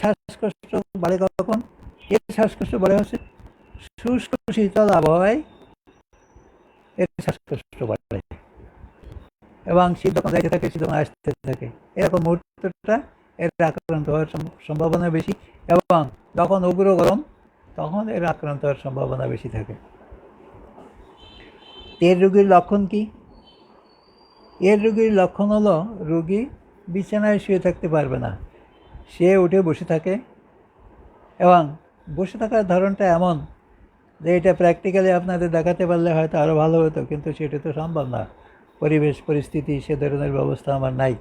শ্বাসকষ্ট বাড়ে কখন? এর শ্বাসকষ্ট বাড়ে হচ্ছে শুষ্ক শীতল আবহাওয়ায় এর শ্বাসকষ্ট বাড়ে, এবং শীত যখন যাইতে থাকে শীত যখন আসতে থাকে, এরকম মুহূর্তটা এর আক্রান্ত হওয়ার সম্ভাবনা বেশি, এবং যখন উগ্র গরম তখন এর আক্রান্ত হওয়ার সম্ভাবনা বেশি থাকে। এর রোগীর লক্ষণ কি? এর রোগীর লক্ষণ হলো রোগী বিছানায় শুয়ে থাকতে পারবে না, সে উঠে বসে থাকে, এবং বসে থাকার ধরনটা এমন যে এটা প্র্যাকটিক্যালি আপনাদের দেখাতে পারলে হয়তো আরও ভালো হতো, কিন্তু সেটা তো সম্ভব না, পরিবেশ পরিস্থিতি সে ধরনের ব্যবস্থা আমার নাই।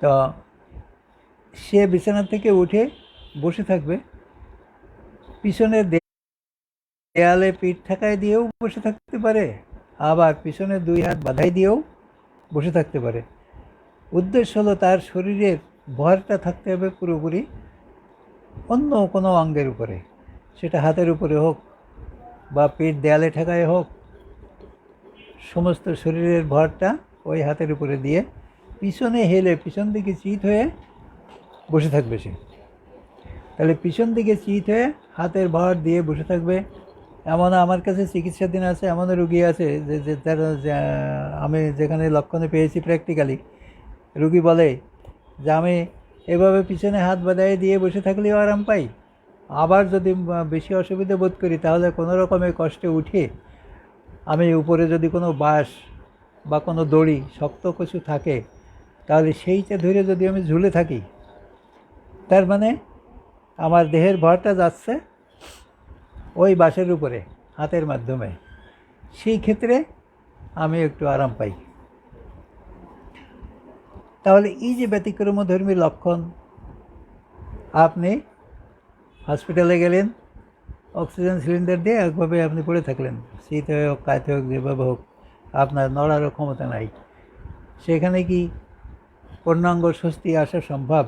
তো সে বিছানা থেকে উঠে বসে থাকবে, পিছনের দেয়ালে পিঠ ঠেকায় দিয়েও বসে থাকতে পারে, আবার পিছনে দুই হাত বাঁধাই দিয়েও বসে থাকতে পারে। উদ্দেশ্য হলো তার শরীরের ভরটা থাকতে হবে পুরোপুরি অন্য কোনো অঙ্গের উপরে, সেটা হাতের উপরে হোক বা পিঠ দেয়ালে ঠেকায় হোক, সমস্ত শরীরের ভরটা ওই হাতের উপরে দিয়ে পিছনে হেলে পিছন দিকে চিত হয়ে বসে থাকবে সে। তাহলে পিছন দিকে চিত হয়ে হাতের ভর দিয়ে বসে থাকবে। এমন আমার কাছে চিকিৎসাধীন আছে, এমনও রুগী আছে যে তারা আমি যেখানে লক্ষণে পেয়েছি প্র্যাকটিক্যালি, রুগী বলে যে আমি এভাবে পিছনে হাত বাঁধাই দিয়ে বসে থাকলেও আরাম পাই, আবার যদি বেশি অসুবিধা বোধ করি তাহলে কোনো রকমের কষ্টে উঠে আমি উপরে যদি কোনো বাঁশ বা কোনো দড়ি শক্ত কিছু থাকে তাহলে সেইটা ধরে যদি আমি ঝুলে থাকি, তার মানে আমার দেহের ভরটা যাচ্ছে ওই বাঁশের উপরে হাতের মাধ্যমে, সেই ক্ষেত্রে আমি একটু আরাম পাই। তাহলে এই যে ব্যতিক্রমধর্মী লক্ষণ, আপনি হসপিটালে গেলেন, অক্সিজেন সিলিন্ডার দিয়ে একভাবে আপনি পড়ে থাকলেন, শীতে হোক কাঁথে হোক যেভাবে হোক, আপনার নড়ারও ক্ষমতা নাই, সেখানে কি পূর্ণাঙ্গ স্বস্তি আসা সম্ভব?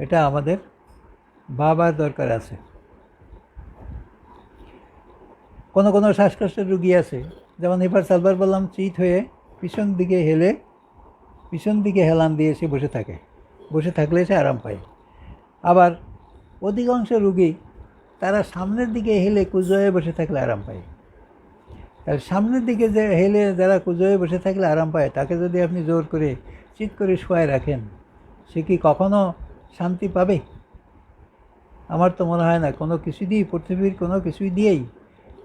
এটা আমাদের ভাবার দরকার আছে। কোনো কোনো শ্বাসকষ্টের রুগী আছে, যেমন হিপার সালফার বললাম, চিত হয়ে পিছন দিকে হেলান দিয়ে সে বসে থাকে, বসে থাকলে সে আরাম পায়। আবার অধিকাংশ রুগী তারা সামনের দিকে হেলে কুঁজো হয়ে বসে থাকলে আরাম পায়। আর সামনের দিকে যে হেলে যারা কুঁজো হয়ে বসে থাকলে আরাম পায়, তাকে যদি আপনি জোর করে চিৎ করে শোয়ায় রাখেন, সে কি কখনো শান্তি পাবে? আমার তো মনে হয় না। কোনো কিছু দিয়েই, পৃথিবীর কোনো কিছুই দিয়েই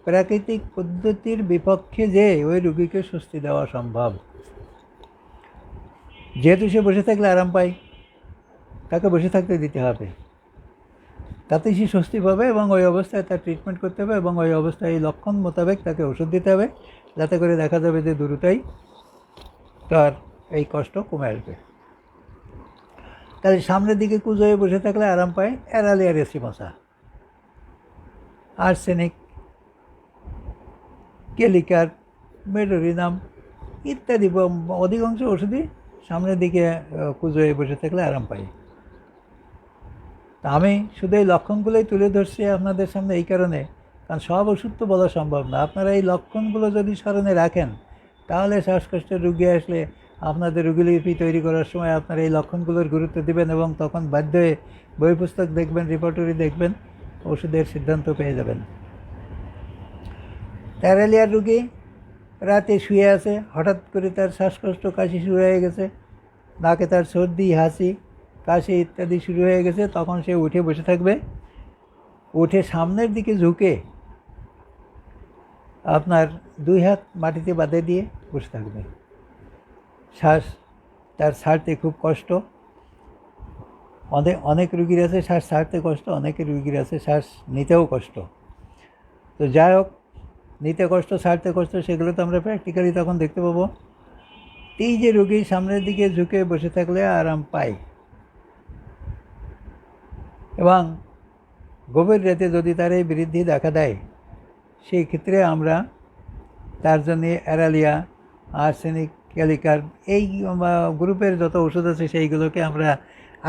প্রাকৃতিক পদ্ধতির বিপক্ষে যে ওই রুগীকে স্বস্তি দেওয়া সম্ভব। যেহেতু সে বসে থাকলে আরাম পায়, তাকে বসে থাকতে দিতে হবে। তাতে সে স্বস্তি পাবে এবং ওই অবস্থায় তার ট্রিটমেন্ট করতে হবে এবং ওই অবস্থায় এই লক্ষণ মোতাবেক তাকে ওষুধ দিতে হবে, যাতে করে দেখা যাবে যে দ্রুতই তার এই কষ্ট কমে আসবে। তাহলে সামনের দিকে কুঁজো হয়ে বসে থাকলে আরাম পায় অ্যারালিয়া রেসিমোসা, আর্সেনিক, কেলিকার, মেডোরিনাম ইত্যাদি অধিকাংশ ওষুধই সামনের দিকে কুঁজো হয়ে বসে থাকলে আরাম পায়। তা আমি শুধু এই লক্ষণগুলোই তুলে ধরছি আপনাদের সামনে এই কারণে, কারণ সব ওষুধ তো বলা সম্ভব না। আপনারা এই লক্ষণগুলো যদি স্মরণে রাখেন, তাহলে শ্বাসকষ্টের রুগী আসলে আপনাদের রোগীলিপি তৈরি করার সময় আপনারা এই লক্ষণগুলোর গুরুত্ব দেবেন এবং তখন বাধ্য হয়ে বই পুস্তক দেখবেন, রিপোর্টরি দেখবেন, ওষুধের সিদ্ধান্ত পেয়ে যাবেন। অ্যারালিয়ার রুগী রাতে শুয়ে আছে, হঠাৎ করে তার শ্বাসকষ্ট, কাশি শুরু হয়ে গেছে, নাকে তার সর্দি, হাসি, কাশি ইত্যাদি শুরু হয়ে গেছে, তখন সে উঠে বসে থাকবে। উঠে সামনের দিকে ঝুঁকে আপনার 2 হাত মাটিতে বাঁধে দিয়ে বসে থাকবে। শ্বাস তার ছাড়তে খুব কষ্ট, অনেক রুগীর আছে শ্বাস ছাড়তে কষ্ট, অনেকের রুগীর আছে শ্বাস নিতেও কষ্ট। তো যাই হোক, নিতে কষ্ট, ছাড়তে কষ্ট, সেগুলো তো আমরা প্র্যাকটিক্যালি তখন দেখতে পাবো। এই যে রুগী সামনের দিকে ঝুঁকে বসে থাকলে আরাম পায়, এবং গভীর রাতে যদি তার এই বৃদ্ধি দেখা দেয়, সেই ক্ষেত্রে আমরা তার জন্য অ্যারালিয়া, আর্সেনিক, ক্যালিকার এই গ্রুপের যত ওষুধ আছে সেইগুলোকে আমরা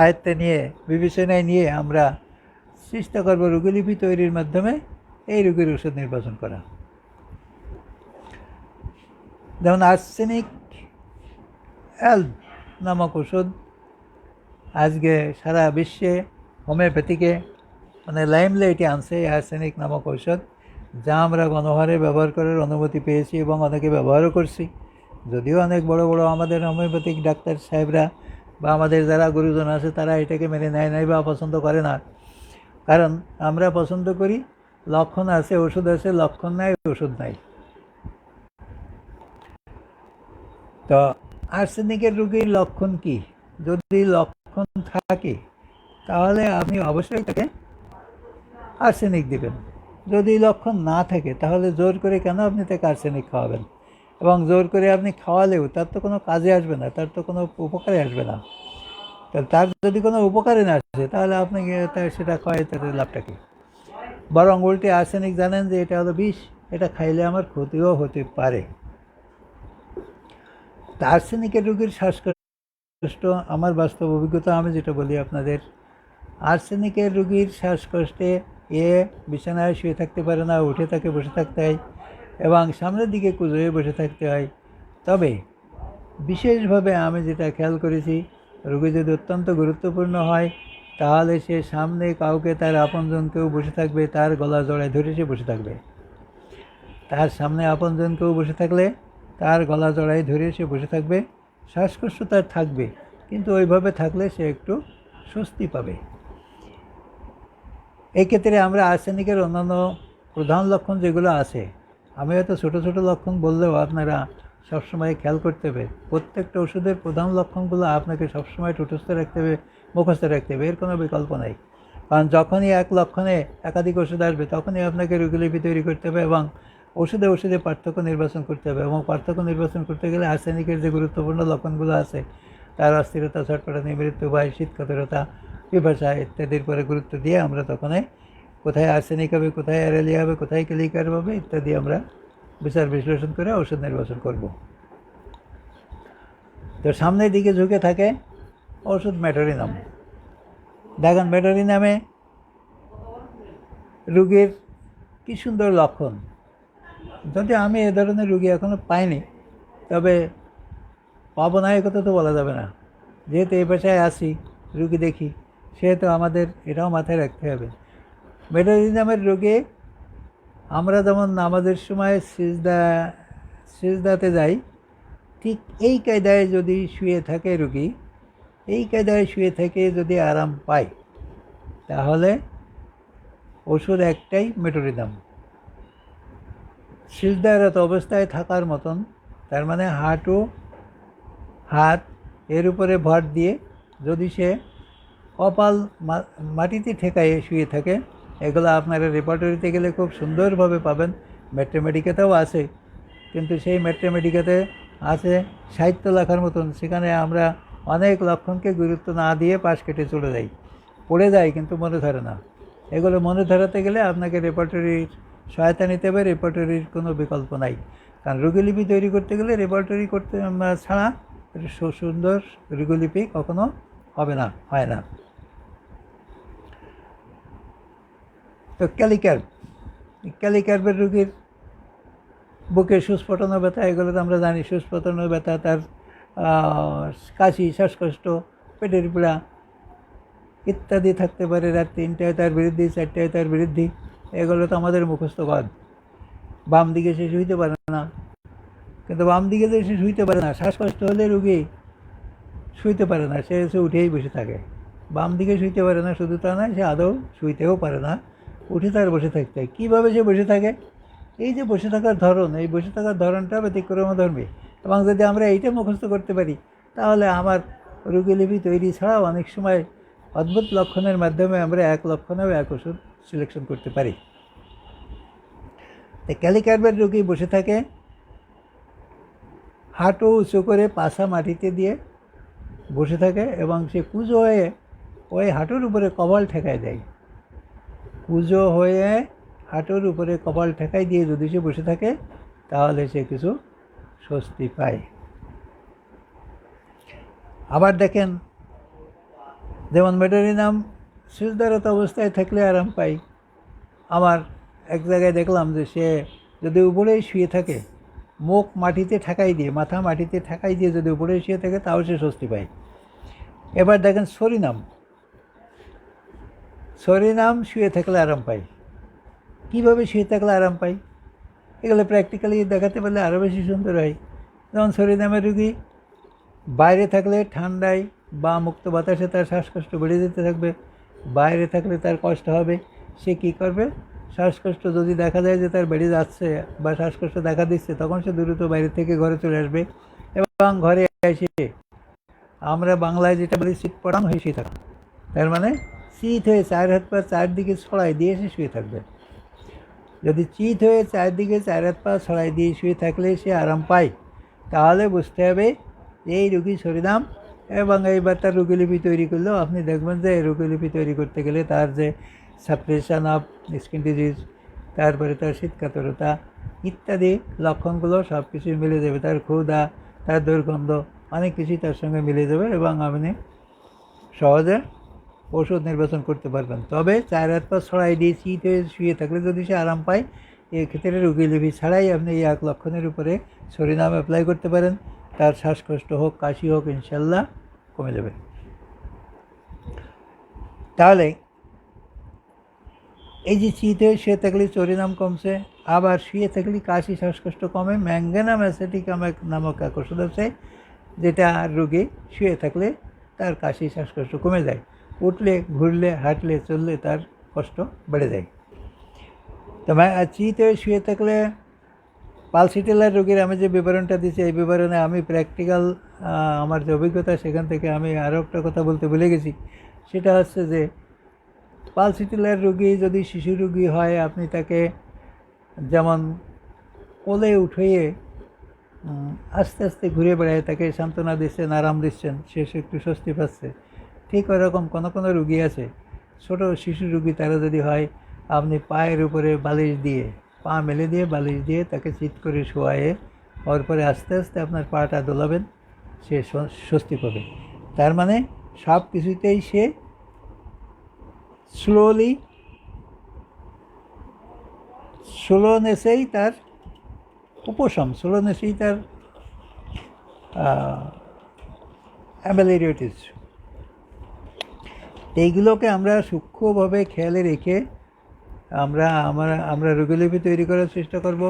আয়ত্তে নিয়ে, বিবেচনায় নিয়ে আমরা চেষ্টা করব রোগীলিপি তৈরির মাধ্যমে এই রোগীর ওষুধ নির্বাচন করা। যেমন আর্সেনিক অ্যাল নামক ওষুধ আজকে সারা বিশ্বে হোমিওপ্যাথিকে লাইমলাইটে আনছে। আর্সেনিক নামক ঔষধ, যা আমরা গণহারে ব্যবহার করার অনুমতি পেয়েছি এবং অনেকে ব্যবহারও করছি। যদিও অনেক বড় বড় আমাদের হোমিওপ্যাথিক ডাক্তার সাহেবরা বা আমাদের যারা গুরুজন আছে তারা এটাকে মেনে নেয় নাই বা পছন্দ করে না, কারণ আমরা পছন্দ করি লক্ষণ আছে ওষুধ আছে, লক্ষণ নাই ওষুধ নাই। তো আর্সেনিকের রোগীর লক্ষণ কি? যদি লক্ষণ থাকে তাহলে আপনি অবশ্যই তাকে আর্সেনিক দেবেন। যদি লক্ষণ না থাকে তাহলে জোর করে কেন আপনি তাকে আর্সেনিক খাওয়াবেন? এবং জোর করে আপনি খাওয়ালেও তার তো কোনো কাজে আসবে না, তার তো কোনো উপকারে আসবে না। তার যদি কোনো উপকারে না আসে তাহলে আপনি সেটা খাওয়াই তাদের লাভটা কি? বরং উল্টে আর্সেনিক জানেন যে এটা হলো বিষ, এটা খাইলে আমার ক্ষতিও হতে পারে। তা আর্সেনিকের রোগীর শ্বাসকষ্ট, আমার বাস্তব অভিজ্ঞতা আমি যেটা বলি আপনাদের, আর্সেনিকের রোগীর শ্বাসকষ্টে বিছানায় শুয়ে থাকতে পারে না, উঠে তাকে বসে থাকতে হয় এবং সামনের দিকে কুঁজো হয়ে বসে থাকতে হয়। তবে বিশেষভাবে আমি যেটা খেয়াল করেছি, রোগী যদি অত্যন্ত গুরুত্বপূর্ণ হয় তাহলে সে সামনে কাউকে, তার আপনজন কেউ বসে থাকবে, তার গলা জড়ায় ধরে সে বসে থাকবে। তার সামনে আপনজন কেউ বসে থাকলে তার গলা জড়ায় ধরে সে বসে থাকবে। শ্বাসকষ্ট তার থাকবে, কিন্তু ওইভাবে থাকলে সে একটু স্বস্তি পাবে। এই ক্ষেত্রে আমরা আর্সেনিকের অন্যান্য প্রধান লক্ষণ যেগুলো আছে, আমি হয়তো ছোটো ছোটো লক্ষণ বললেও আপনারা সবসময় খেয়াল করতে হবে। প্রত্যেকটা ওষুধের প্রধান লক্ষণগুলো আপনাকে সবসময় ঠোঁটস্থ রাখতে হবে, মুখস্থ রাখতে হবে, এর কোনো বিকল্প নাই। কারণ যখনই এক লক্ষণে একাধিক ওষুধ আসবে তখনই আপনাকে রোগীলিপি তৈরি করতে হবে এবং ওষুধে ওষুধে পার্থক্য নির্বাচন করতে হবে। এবং পার্থক্য নির্বাচন করতে গেলে আর্সেনিকের যে গুরুত্বপূর্ণ লক্ষণগুলো আছে, তার অস্থিরতা, ছটফটানি, মৃত্যু, ভয়, শীতকাতরতা, পিপাসা ইত্যাদির পরে গুরুত্ব দিয়ে আমরা তখন কোথায় আর্সেনিক হবে, কোথায় অ্যারেলিয়া হবে, কোথায় ক্যালিকার হবে ইত্যাদি আমরা বিচার বিশ্লেষণ করে ওষুধ নির্বাচন করব। তো সামনের দিকে ঝুঁকে থাকে ওষুধ মেডোরিনাম। দেখেন মেডোরিনামে রোগীর কী সুন্দর লক্ষণ। যদি আমি এ ধরনের রোগী এখনও পাইনি, তবে পাবো না এ কথা তো বলা যাবে না। যেহেতু এই পেশায় আসি, রুগী দেখি, সেহেতু আমাদের এটাও মাথায় রাখতে হবে। মেডোরিনামের রোগে আমরা যেমন নামাজের সময় সিজদাতে যাই, ঠিক এই কায়দায় যদি শুয়ে থাকে রোগী, এই কায়দায় শুয়ে থেকে যদি আরাম পায়, তাহলে ওষুধ একটাই, মেডোরিনাম। সিজদারত অবস্থায় থাকার মতন, তার মানে হাত এর উপরে ভর দিয়ে যদি সে কপাল মাটিতে ঠেকায়ে শুয়ে থাকে, এগুলো আপনারা রেপার্টরিতে গেলে খুব সুন্দরভাবে পাবেন। ম্যাথমেটিকাতেও আছে, কিন্তু সেই ম্যাথমেটিকাতে আছে সাহিত্য লেখার মতন, সেখানে আমরা অনেক লক্ষণকে গুরুত্ব না দিয়ে পাশ কেটে চলে যাই, পড়ে যাই কিন্তু মনে ধরে না। এগুলো মনে ধরাতে গেলে আপনাকে রেপার্টরির সহায়তা নিতে হবে, রেপার্টরির কোনো বিকল্প নাই। কারণ রোগীলিপি তৈরি করতে গেলে রেপার্টরি করতে ছাড়া সুন্দর রোগীলিপি কখনো হবে না, হয় না। তো ক্যালিক্যার্পের রোগীর বুকে সুস্ফোটন ব্যথা, এগুলো তো আমরা জানি। সুস্ফোটন ব্যথা, তার কাশি, শ্বাসকষ্ট, পেটের পীড়া ইত্যাদি থাকতে পারে। রাত 3টায় তার বৃদ্ধি, 4টায় তার বৃদ্ধি, এগুলো তো আমাদের মুখস্থ বাদ। বাম দিকে সে শুইতে পারে না, কিন্তু বাম দিকে যে সে শুইতে পারে না, শ্বাসকষ্ট হলে রুগী শুইতে পারে না, সে এসে উঠেই বসে থাকে। বাম দিকে শুইতে পারে না, শুধু তা নয়, সে আদৌ শুইতেও পারে না, উঠে তার বসে থাকতে হয়। কীভাবে সে বসে থাকে? এই যে বসে থাকার ধরন, এই বসে থাকার ধরনটা ব্যতিক্রমধর্মী। এবং যদি আমরা এইটা মুখস্থ করতে পারি, তাহলে আমার রোগীলিপি তৈরি ছাড়াও অনেক সময় অদ্ভুত লক্ষণের মাধ্যমে আমরা এক লক্ষণেও এক ওষুধ সিলেকশন করতে পারি। ক্যালিক্যার্পের রোগী বসে থাকে, হাঁটু উঁচু করে পাছা মাটিতে দিয়ে বসে থাকে, এবং সে কুঁজো হয়ে ওই হাঁটুর উপরে কপাল ঠেকায় দেয়। কুঁজো হয়ে হাঁটুর উপরে কপাল ঠেকাই দিয়ে যদি সে বসে থাকে, তাহলে সে কিছু স্বস্তি পায়। আবার দেখেন, যেমন মেডোরিনাম সিজদারত অবস্থায় থাকলে আরাম পাই। আমার এক জায়গায় দেখলাম যে সে যদি উপরেই শুয়ে থাকে, মুখ মাটিতে ঠেকাই দিয়ে, মাথা মাটিতে ঠেকাই দিয়ে যদি উপরে শুয়ে থাকে, তাও সে স্বস্তি পায়। এবার দেখেন সরিনাম শুয়ে থাকলে আরাম পাই। কীভাবে শুয়ে থাকলে আরাম পাই? এগুলো প্র্যাকটিক্যালি দেখাতে পারলে আরও বেশি সুন্দর হয়। যেমন সরিনামের রুগী বাইরে থাকলে ঠান্ডায় বা মুক্ত বাতাসে তার শ্বাসকষ্ট বেড়ে যেতে থাকবে, বাইরে থাকলে তার কষ্ট হবে। সে কী করবে? শ্বাসকষ্ট যদি দেখা যায় যে তার বেড়ে যাচ্ছে বা শ্বাসকষ্ট দেখা দিচ্ছে, তখন সে দ্রুত বাইরে থেকে ঘরে চলে আসবে, এবং ঘরে এসে আমরা বাংলায় যেটা বলি শীত পড়ান হয়ে শুয়ে থাকা, তার মানে চিত হয়ে 4 হাত পা 4 দিকে ছড়াই দিয়ে সে শুয়ে থাকবে। যদি চিত হয়ে 4 দিকে 4 হাত পা ছড়াই দিয়ে শুয়ে থাকলে সে আরাম পায়, তাহলে বুঝতে হবে এই রোগী সরিনাম। এবং এইবার তার রোগীলিপি তৈরি করলেও আপনি দেখবেন যে এই রোগীলিপি তৈরি করতে গেলে তার যে সাপ্রেশন অফ স্কিন ডিজিজ, তারপরে তার শীতকাতরতা ইত্যাদি লক্ষণগুলো সব কিছুই মিলে যাবে। তার ক্ষুধা, তার দুর্গন্ধ, অনেক কিছুই তার সঙ্গে মিলে যাবে, এবং আপনি সহজে ওষুধ নির্বাচন করতে পারবেন। তবে 4 হাত পা ছড়াই দিয়ে চিত হয়ে শুয়ে থাকলে যদি সে আরাম পায়, এক্ষেত্রে রোগীলিপি ছাড়াই আপনি এই 1 লক্ষণের উপরে সরিনাম অ্যাপ্লাই করতে পারেন। তার শ্বাসকষ্ট হোক, কাশি হোক, ইনশাল্লাহ কমে যাবে। তাহলে এই যে চিত হয়ে শুয়ে থাকলে সরিনাম কমছে, আবার শুয়ে থাকলে কাশি, শ্বাসকষ্ট কমে। ম্যাঙ্গানাম অ্যাসিটিকাম নামক এক ওষুধ আছে, যেটা রোগী শুয়ে থাকলে তার কাশি, শ্বাসকষ্ট কমে যায়। উঠলে, ঘুরলে, হাঁটলে, চললে তার কষ্ট বেড়ে যায়। তো চিত হয়ে শুয়ে থাকলে পালসিটেলার রোগীর আমি যে বিবরণটা দিচ্ছি, এই বিবরণে আমি প্র্যাকটিক্যাল আমার যে অভিজ্ঞতা, সেখান থেকে আমি আরও একটা কথা বলতে ভুলে গেছি। সেটা হচ্ছে যে পালসিটেলার রোগী যদি শিশু রোগী হয়, আপনি তাকে যেমন কোলে উঠিয়ে আস্তে আস্তে ঘুরে বেড়ায় তাকে সান্ত্বনা দিচ্ছেন, আরাম দিচ্ছেন, সে একটু স্বস্তি পাচ্ছে। ঠিক ওরকম কোনো রুগী আছে, ছোটো শিশু রুগী, তারা যদি হয়, আপনি পায়ের উপরে বালিশ দিয়ে, পা মেলে দিয়ে বালিশ দিয়ে তাকে চিৎ করে শোয়ায়ে হওয়ার পরে আস্তে আস্তে আপনার পাটা দোলাবেন, সে স্বস্তি পাবে। তার মানে সব কিছুতেই সে স্লোনেসেই তার উপশম, স্লোনেসেই তার অ্যামেলিরিয়েটিস। এইগুলোকে আমরা সূক্ষ্মভাবে খেয়ালে রেখে আমরা রোগীলিপি তৈরি করার চেষ্টা করব।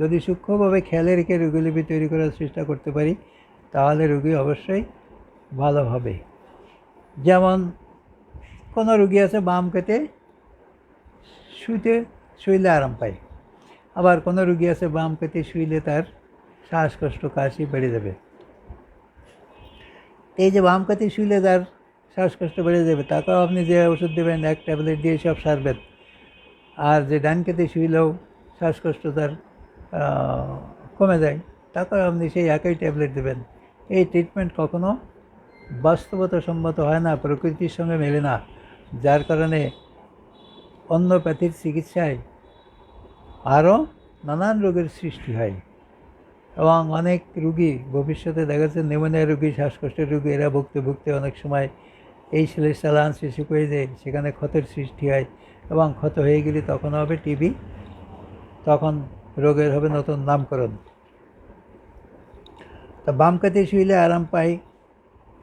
যদি সূক্ষ্মভাবে খেয়ালে রেখে রোগীলিপি তৈরি করার চেষ্টা করতে পারি, তাহলে রোগী অবশ্যই ভালো হবে। যেমন কোনো রোগী আছে বাম পেটে শুইলে আরাম পায়, আবার কোনো রোগী আছে বাম পেটে শুইলে তার শ্বাসকষ্ট, কাশি বেড়ে যাবে। এই যে বাম পেটে শুইলে তার শ্বাসকষ্ট বেড়ে যাবে, তাকেও আপনি যে ওষুধ দেবেন এক ট্যাবলেট দিয়ে সব সারবেন। আর যে ডান কাতে শুইলেও শ্বাসকষ্ট তার কমে যায়, তাকেও আপনি সেই একই ট্যাবলেট দেবেন। এই ট্রিটমেন্ট কখনো বাস্তবতাসম্মত হয় না, প্রকৃতির সঙ্গে মেলে না, যার কারণে অন্যপ্যাথির চিকিৎসায় আরও নানান রোগের সৃষ্টি হয়। এবং অনেক রুগী ভবিষ্যতে দেখা যাচ্ছে নিউমোনিয়া রুগী, শ্বাসকষ্টের রুগী, এরা ভুগতে ভুগতে অনেক সময় এই সেলের লাঞ্চ শুকিয়ে যায়, সেখানে ক্ষতের সৃষ্টি হয়, এবং ক্ষত হয়ে গেলে তখন হবে টিবি, তখন রোগের হবে নতুন নামকরণ। তা বাম কাতে শুইলে আরাম পাই,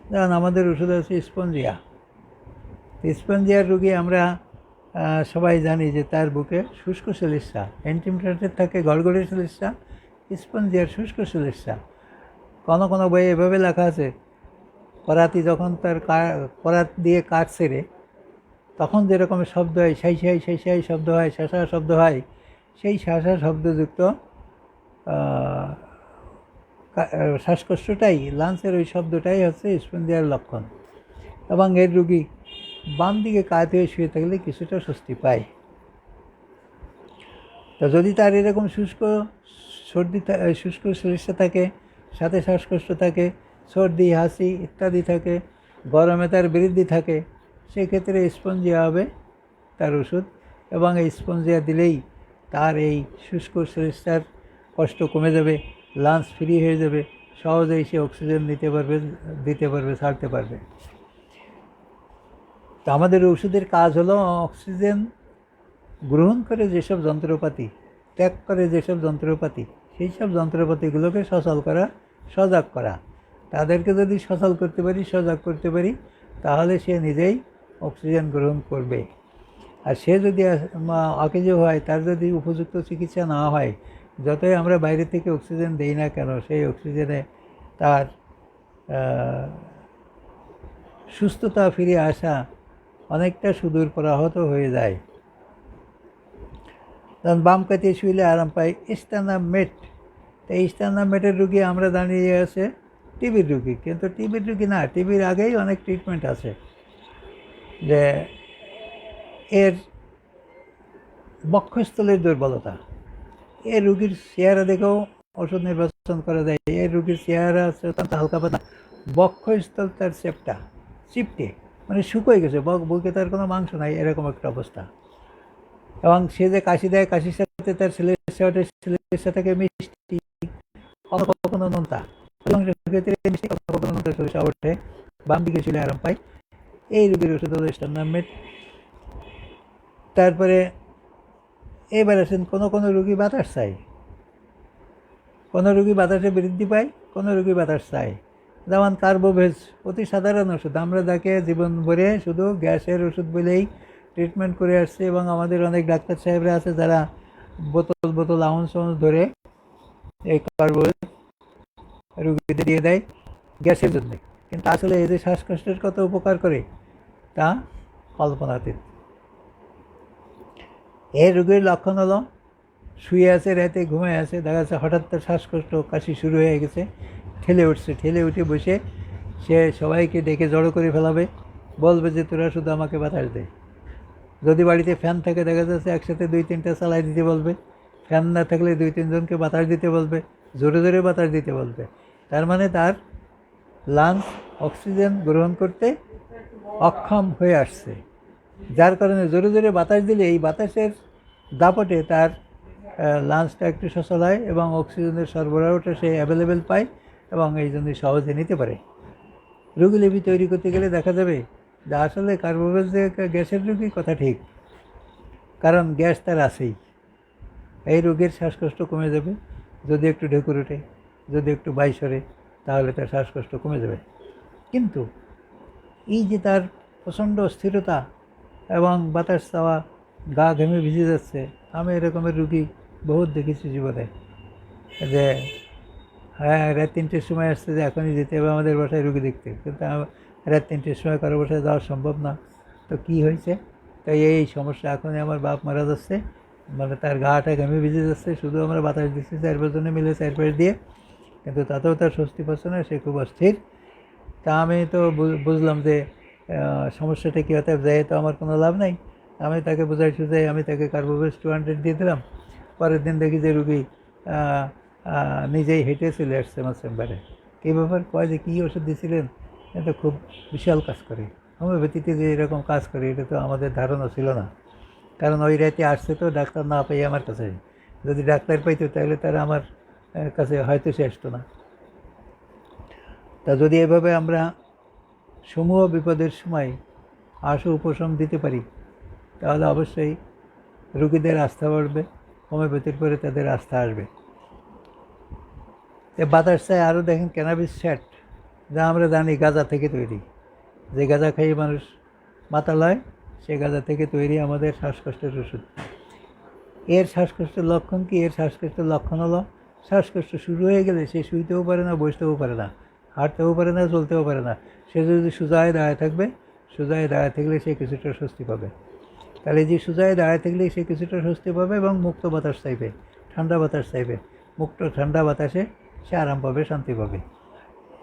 যেমন আমাদের ওষুধ আছে স্পঞ্জিয়া। স্পঞ্জিয়ার রুগী আমরা সবাই জানি যে তার বুকে শুষ্ক সেলিসা, অ্যান্টিমিটারের থাকে গড়গড়ের সেলিসা, স্পঞ্জিয়ার শুষ্ক সেলিসা। কোনো কোনো বইয়ে এভাবে লেখা আছে, করাতি যখন তার করাত দিয়ে কাঠ ছেড়ে তখন যেরকমের শব্দ হয়, সাই সাই সাই সাই শব্দ হয়, শাসা শব্দ হয়, সেই শাসা শব্দযুক্ত শ্বাসকষ্টটাই, লাঞ্চের ওই শব্দটাই হচ্ছে স্পঞ্জিয়ার লক্ষণ। এবং এর রুগী বাম দিকে কাত হয়ে শুয়ে থাকলে কিছুটা স্বস্তি পায়। তো যদি তার এরকম শুষ্ক সমস্যা থাকে, সাথে শ্বাসকষ্ট থাকে, সর্দি হাসি ইত্যাদি থাকে, গরমে তার বৃদ্ধি থাকে, সেক্ষেত্রে স্পঞ্জিয়া হবে তার ওষুধ। এবং এই স্পঞ্জিয়া দিলেই তার এই শুষ্ক সমস্যার কষ্ট কমে যাবে, লাঞ্চ ফ্রি হয়ে যাবে, সহজেই সে অক্সিজেন দিতে পারবে, ছাড়তে পারবে। তো আমাদের ওষুধের কাজ হলো অক্সিজেন গ্রহণ করে যেসব যন্ত্রপাতি, ত্যাগ করে যেসব যন্ত্রপাতি, সেই সব যন্ত্রপাতিগুলোকে সচল করা, সজাগ করা। তাদেরকে যদি সচল করতে পারি, সজাগ করতে পারি, তাহলে সে নিজেই অক্সিজেন গ্রহণ করবে। আর সে যদি অকেজ হয়, তার যদি উপযুক্ত চিকিৎসা না হয়, যতই আমরা বাইরে থেকে অক্সিজেন দেই না কেন, সেই অক্সিজেনে তার সুস্থতা ফিরে আসা অনেকটা সুদূর পরাহত হয়ে যায়। তখন বাম কাতে শুইলে আরাম পাই। স্ট্যানামেট, তো এই স্ট্যানামেটের রুগী আমরা দাঁড়িয়ে আছে টিবির রুগী, কিন্তু টিবির রুগী না, টিবির আগেই অনেক ট্রিটমেন্ট আছে। যে এর বক্ষস্থলের দুর্বলতা, এর রুগীর চেহারা দেখেও ওষুধ নির্বাচন করা যায়। এর রুগীর চেহারা আছে অত্যন্ত হালকা পাতলা, বক্ষস্থল তার চিপটে, মানে শুকোয় গেছে, বুকে তার কোনো মাংস নাই, এরকম একটা অবস্থা। এবং সে যে কাশি দেয়, কাশির সাথে তার ছেলের সাথে মিষ্টি, কখনো কখনো নোনতা, মিষ্টি কখনো কখনো নোনতা সরিষা ওঠে, বাম দিকে শুলে আরাম পাই। এই রোগীর ওষুধ হলো স্ট্যানামেট। তারপরে এবার আসেন কোনো কোনো রুগী বাতাস চাই, কোনো রুগী বাতাসে বৃদ্ধি পায়, কোনো রুগী বাতাস চায়। যেমন কার্বোভেজ, অতি সাধারণ ওষুধ, আমরা যাকে জীবন ভরে শুধু গ্যাসের ওষুধ বলেই ট্রিটমেন্ট করে আসছে। এবং আমাদের অনেক ডাক্তার সাহেবরা আছে যারা বোতল আউন্স ধরে এই কার্বোভেজ রুগীদের দিয়ে দেয় গ্যাসের জন্য, কিন্তু আসলে এদের শ্বাসকষ্টের কত উপকার করে তা কল্পনাতীত। এই রোগীর লক্ষণ হলো শুয়ে আছে, রাতে ঘুমিয়ে আছে, দেখা যাচ্ছে হঠাৎ তার শ্বাসকষ্ট, কাশি শুরু হয়ে গেছে, ঠেলে উঠে বসে সে সবাইকে ডেকে জড়ো করে ফেলাবে, বলবে যে তোরা শুধু আমাকে বাতাস দে। যদি বাড়িতে ফ্যান থাকে, দেখা যাচ্ছে একসাথে 2-3টা চালাই দিতে বলবে, ফ্যান না থাকলে 2-3জনকে বাতাস দিতে বলবে, জোরে জোরে বাতাস দিতে বলবে। তার মানে তার লাংস অক্সিজেন গ্রহণ করতে অক্ষম হয়ে আসছে, যার কারণে জোরে জোরে বাতাস দিলে এই বাতাসের দাপটে তার লাঞ্চটা একটু সচল হয় এবং অক্সিজেনের সরবরাহটা সে অ্যাভেলেবেল পায় এবং এই জন্য সহজে নিতে পারে। রুগী লিপি তৈরি করতে গেলে দেখা যাবে যে আসলে কার্বোভেজ যে গ্যাসের রুগী, কথা ঠিক, কারণ গ্যাস তার আছেই। এই রোগের শ্বাসকষ্ট কমে যাবে যদি একটু ঢেকুর ওঠে, যদি একটু বাই সরে, তাহলে তার শ্বাসকষ্ট কমে যাবে। কিন্তু এই যে তার প্রচণ্ড অস্থিরতা এবং বাতাস চাওয়া, গা ঘেমে ভিজে যাচ্ছে, আমি এরকমের রুগী বহুত দেখেছি জীবনে। যে হ্যাঁ, রাত 3টের সময় আসছে যে এখনই যেতে হবে আমাদের বাসায় রুগী দেখতে, কিন্তু রাত 3টের সময় কারো বাসায় যাওয়া সম্ভব না। তো কী হয়েছে? তাই এই সমস্যা, এখনই আমার বাপ মারা যাচ্ছে, মানে তার গাটা ঘেমে ভিজে যাচ্ছে, শুধু আমরা বাতাস দিচ্ছি 4 জনে মিলে 4 পাশ দিয়ে, কিন্তু তাতেও তার স্বস্তি পাচ্ছে না, সে খুব অস্থির। তা আমি তো বুঝলাম যে সমস্যাটা কী হতে যায়, তো আমার কোনো লাভ নাই। আমি তাকে বোঝাই সুঝাই আমি তাকে কার্বোভেজ 200 দিয়ে দিলাম। পরের দিন দেখি যে রুগী নিজেই হেঁটে চলে আসছে আমার চেম্বারে। কী ব্যাপার, কয় যে কী ওষুধ দিয়েছিলেন, এটা খুব বিশাল কাজ করে। হোমিওপ্যাথিতে যে এরকম কাজ করে এটা তো আমাদের ধারণা ছিল না, কারণ ওই রাতে আসছে তো ডাক্তার না পেয়ে আমার কাছে। যদি ডাক্তার পাইতো তাহলে তারা আমার কাছে হয়তো সে আসতো না। তা যদি এভাবে আমরা সমূহ বিপদের সময় আশু উপশম দিতে পারি তাহলে অবশ্যই রুগীদের আস্থা বাড়বে, হোমিওপ্যাথির পরে তাদের আস্থা আসবে। বাতাস চাই আরও দেখেন ক্যানাবিস স্যাট, যা আমরা জানি গাঁজা থেকে তৈরি। যে গাঁজা খেয়ে মানুষ মাতাল হয়, সে গাঁজা থেকে তৈরি আমাদের শ্বাসকষ্টের ওষুধ। এর শ্বাসকষ্টের লক্ষণ কি? এর শ্বাসকষ্টের লক্ষণ হলো শ্বাসকষ্ট শুরু হয়ে গেলে সে শুইতেও পারে না, বসতেও পারে না, হাঁটতেও পারে না, চলতেও পারে না। সে যদি সোজায় দাঁড়ায় থাকবে, সোজায় দাঁড়ায় থাকলে সে কিছুটা স্বস্তি পাবে। তাহলে যে সোজায় দাঁড়ায় থাকলে সে কিছুটা স্বস্তি পাবে এবং মুক্ত বাতাস চাইবে, ঠান্ডা বাতাস চাইবে। মুক্ত ঠান্ডা বাতাসে সে আরাম পাবে, শান্তি পাবে।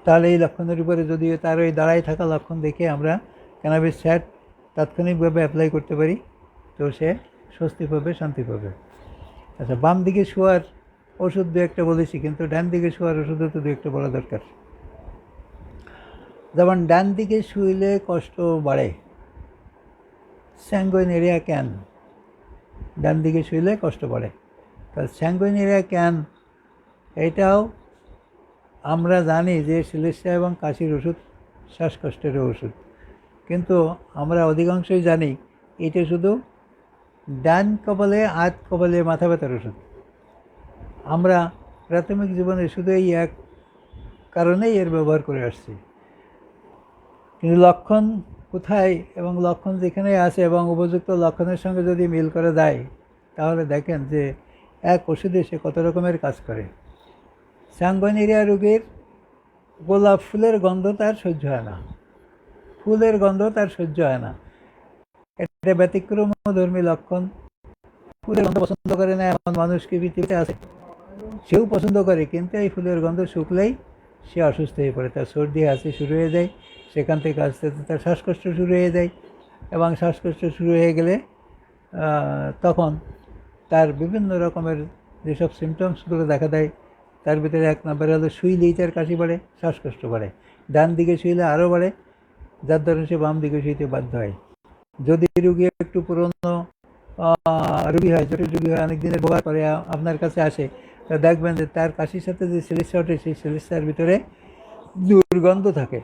তাহলে এই লক্ষণের উপরে যদি তার ওই দাঁড়ায় থাকা লক্ষণ দেখে আমরা ক্যানাবিস স্যাট তাৎক্ষণিকভাবে অ্যাপ্লাই করতে পারি, তো সে স্বস্তি পাবে, শান্তি পাবে। আচ্ছা, বাম দিকে শোয়ার ওষুধ দু একটা বলেছি, কিন্তু ডান দিকে শোয়ার ওষুধও তো দু একটা বলা দরকার। যেমন ডান দিকে শুইলে কষ্ট বাড়ে, স্যাঙ্গুইনেরিয়া ক্যান, ডান দিকে শুইলে কষ্ট বাড়ে। তাহলে স্যাঙ্গুইনেরিয়া ক্যান এটাও আমরা জানি যে সিলেস্টা এবং কাশির ওষুধ, শ্বাসকষ্টেরও ওষুধ, কিন্তু আমরা অধিকাংশই জানি এটা শুধু ডান কপালে আধ কপালে মাথা ব্যথার ওষুধ। আমরা প্রাথমিক জীবনে শুধু এই এক কারণেই এর ব্যবহার করে আসছি। কিন্তু লক্ষণ কোথায় এবং লক্ষণ যেখানে আছে এবং উপযুক্ত লক্ষণের সঙ্গে যদি মিল করে দেয়, তাহলে দেখেন যে এক ওষুধে সে কত রকমের কাজ করে। স্যাঙ্গুইনেরিয়া রোগীর গোলাপ ফুলের গন্ধ তার সহ্য হয় না, ফুলের গন্ধ তার সহ্য হয় না। এটা ব্যতিক্রমধর্মী লক্ষণ। ফুলের গন্ধ পছন্দ করে না এমন মানুষ কি পৃথিবীতে আছে? সেও পছন্দ করে, কিন্তু এই ফুলের গন্ধ শুকলেই সে অসুস্থ হয়ে পড়ে, তার সর্দি হাঁচি শুরু হয়ে যায়, সেখান থেকে আস্তে আস্তে তার শ্বাসকষ্ট শুরু হয়ে যায়, এবং শ্বাসকষ্ট শুরু হয়ে গেলে তখন তার বিভিন্ন রকমের যেসব সিমটমসগুলো দেখা দেয়, তার ভিতরে এক নম্বরে হলো শুইলেই তার কাশি বাড়ে, শ্বাসকষ্ট বাড়ে। ডান দিকে শুইলে আরও বাড়ে, যার ধরুন সে বাম দিকে শুইতে বাধ্য হয়। যদি রুগী একটু পুরনো রুগী হয়, জটিল রুগী হয়, অনেক দিনের ব্যবহার করে আপনার কাছে আসে, তা দেখবেন যে তার কাশির সাথে যে সিলিসা ওঠে, সেই সিলিসার ভিতরে দুর্গন্ধ থাকে।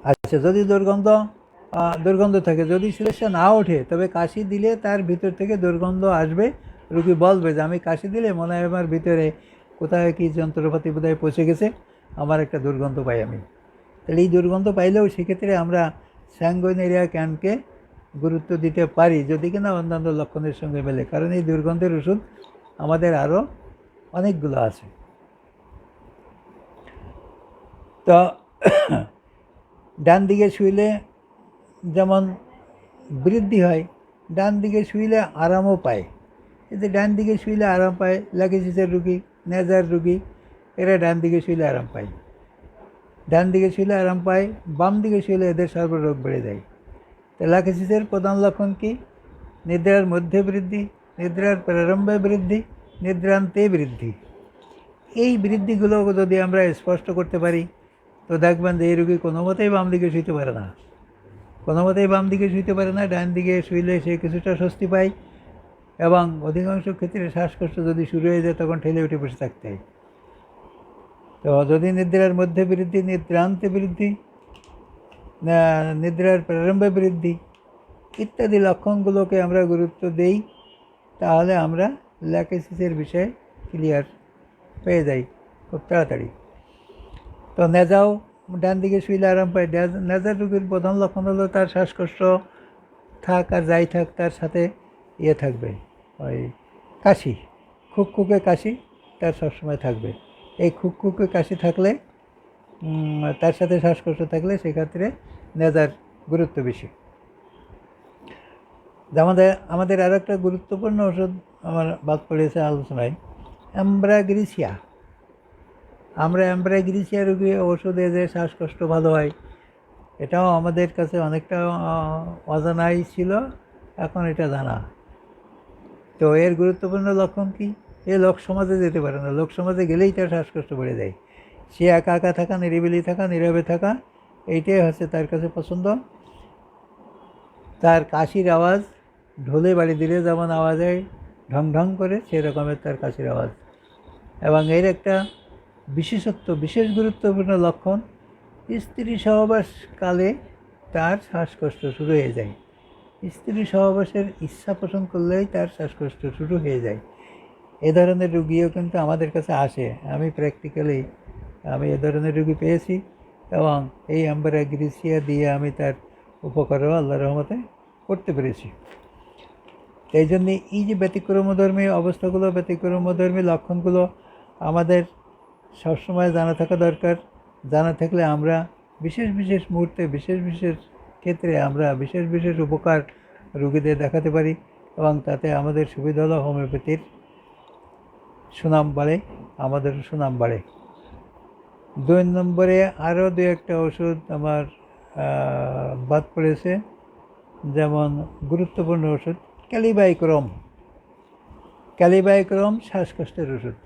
আচ্ছা, যদি দুর্গন্ধ থাকে, যদি সিলিসা না ওঠে, তবে কাশি দিলে তার ভিতর থেকে দুর্গন্ধ আসবে। রুগী বলবে যে আমি কাশি দিলে মনে হয় আমার ভিতরে কোথায় কি যন্ত্রপাতি বোধহয় পচে গেছে, আমার একটা দুর্গন্ধ পাই আমি। তাহলে এই দুর্গন্ধ পাইলেও সেক্ষেত্রে আমরা স্যাঙ্গুইনেরিয়া ক্যানকে গুরুত্ব দিতে পারি, যদি কিনা অন্যান্য লক্ষণের সঙ্গে মেলে, কারণ এই দুর্গন্ধের ওষুধ আমাদের আরও অনেকগুলো আছে। তো ডান দিকে শুইলে যেমন বৃদ্ধি হয়, ডান দিকে শুইলে আরামও পায়। এতে ডান দিকে শুইলে আরাম পায় ল্যাকিসিসের রুগী, নেজার রুগী, এরা ডান দিকে শুইলে আরাম পায়। ডান দিকে শুইলে আরাম পায়, বাম দিকে শুইলে এদের সর্বরোগ বেড়ে যায়। তো ল্যাকিসিসের প্রধান লক্ষণ কি? নিদ্রার মধ্যে বৃদ্ধি, নিদ্রার প্রারম্ভে বৃদ্ধি, নিদ্রান্তে বৃদ্ধি। এই বৃদ্ধিগুলো যদি আমরা স্পষ্ট করতে পারি, তো দেখবেন যে এই রুগী কোনো মতেই বাম দিকে শুইতে পারে না, কোনো মতেই বাম দিকে শুইতে পারে না, ডান দিকে শুইলে সে কিছুটা স্বস্তি পায়, এবং অধিকাংশ ক্ষেত্রে শ্বাসকষ্ট যদি শুরু হয়ে যায় তখন ঠেলে উঠে বসে থাকতে হয়। তো যদি নিদ্রার মধ্যে বৃদ্ধি, নিদ্রান্তে বৃদ্ধি, নিদ্রার প্রারম্ভে বৃদ্ধি ইত্যাদি লক্ষণগুলোকে আমরা গুরুত্ব দেই, তাহলে আমরা ল্যাকিসিসের বিষয়ে ক্লিয়ার পেয়ে যাই খুব তাড়াতাড়ি। তো নেজাও ডান দিকে শুইলে আরাম পায়। নেজার রোগীর প্রধান লক্ষণ হলো তার শ্বাসকষ্ট থাক আর যাই থাক, তার সাথে থাকবে ওই কাশি, খুকখুকে কাশি তার সবসময় থাকবে। এই খুকখুকে কাশি থাকলে, তার সাথে শ্বাসকষ্ট থাকলে, সেক্ষেত্রে নেজার গুরুত্ব বেশি। আমাদের আরও একটা গুরুত্বপূর্ণ ওষুধ আমার বাদ পড়েছে আলোচনায়, অ্যাম্ব্রাগ্রিসিয়া। আমরা অ্যাম্ব্রাগ্রিসিয়া রোগী ওষুধে যে শ্বাসকষ্ট ভালো হয়, এটাও আমাদের কাছে অনেকটা অজানাই ছিল, এখন এটা জানা। তো এর গুরুত্বপূর্ণ লক্ষণ কি? এ লোক সমাজে যেতে পারে না, লোক সমাজে গেলেই তার শ্বাসকষ্ট বেড়ে যায়। সে একা একা থাকা, নিরিবিলি থাকা, নীরবে থাকা, এইটাই হচ্ছে তার কাছে পছন্দ। তার কাশির আওয়াজ ঢোলে বাড়ি দিলে যেমন আওয়াজ হয় ঢং ঢং করে, সেরকমের তার কাশির আওয়াজ। এবং এর একটা বিশেষত্ব, বিশেষ গুরুত্বপূর্ণ লক্ষণ, স্ত্রী সহবাসকালে তার শ্বাসকষ্ট শুরু হয়ে যায়। স্ত্রী সহবাসের ইচ্ছা পোষণ করলেই তার শ্বাসকষ্ট শুরু হয়ে যায়। এ ধরনের রুগীও কিন্তু আমাদের কাছে আসে। আমি প্র্যাকটিক্যালি এ ধরনের রুগী পেয়েছি এবং এই অ্যাম্বারাগ্রিসিয়া দিয়ে আমি তার উপকারও আল্লাহর রহমতে করতে পেরেছি। এই জন্যে এই যে ব্যতিক্রমধর্মী অবস্থাগুলো, ব্যতিক্রমধর্মী লক্ষণগুলো আমাদের সবসময় জানা থাকা দরকার। জানা থাকলে আমরা বিশেষ বিশেষ মুহূর্তে, বিশেষ বিশেষ ক্ষেত্রে আমরা বিশেষ বিশেষ উপকার রুগীদের দেখাতে পারি এবং তাতে আমাদের সুবিধা হলো হোমিওপ্যাথির সুনাম বাড়ে, আমাদের সুনাম বাড়ে। 2 নম্বরে আরও 2-1টা ওষুধ আমার বাদ পড়েছে, যেমন গুরুত্বপূর্ণ ওষুধ ক্যালিবাইক্রম। ক্যালিবাইক্রম শ্বাসকষ্টের ওষুধ।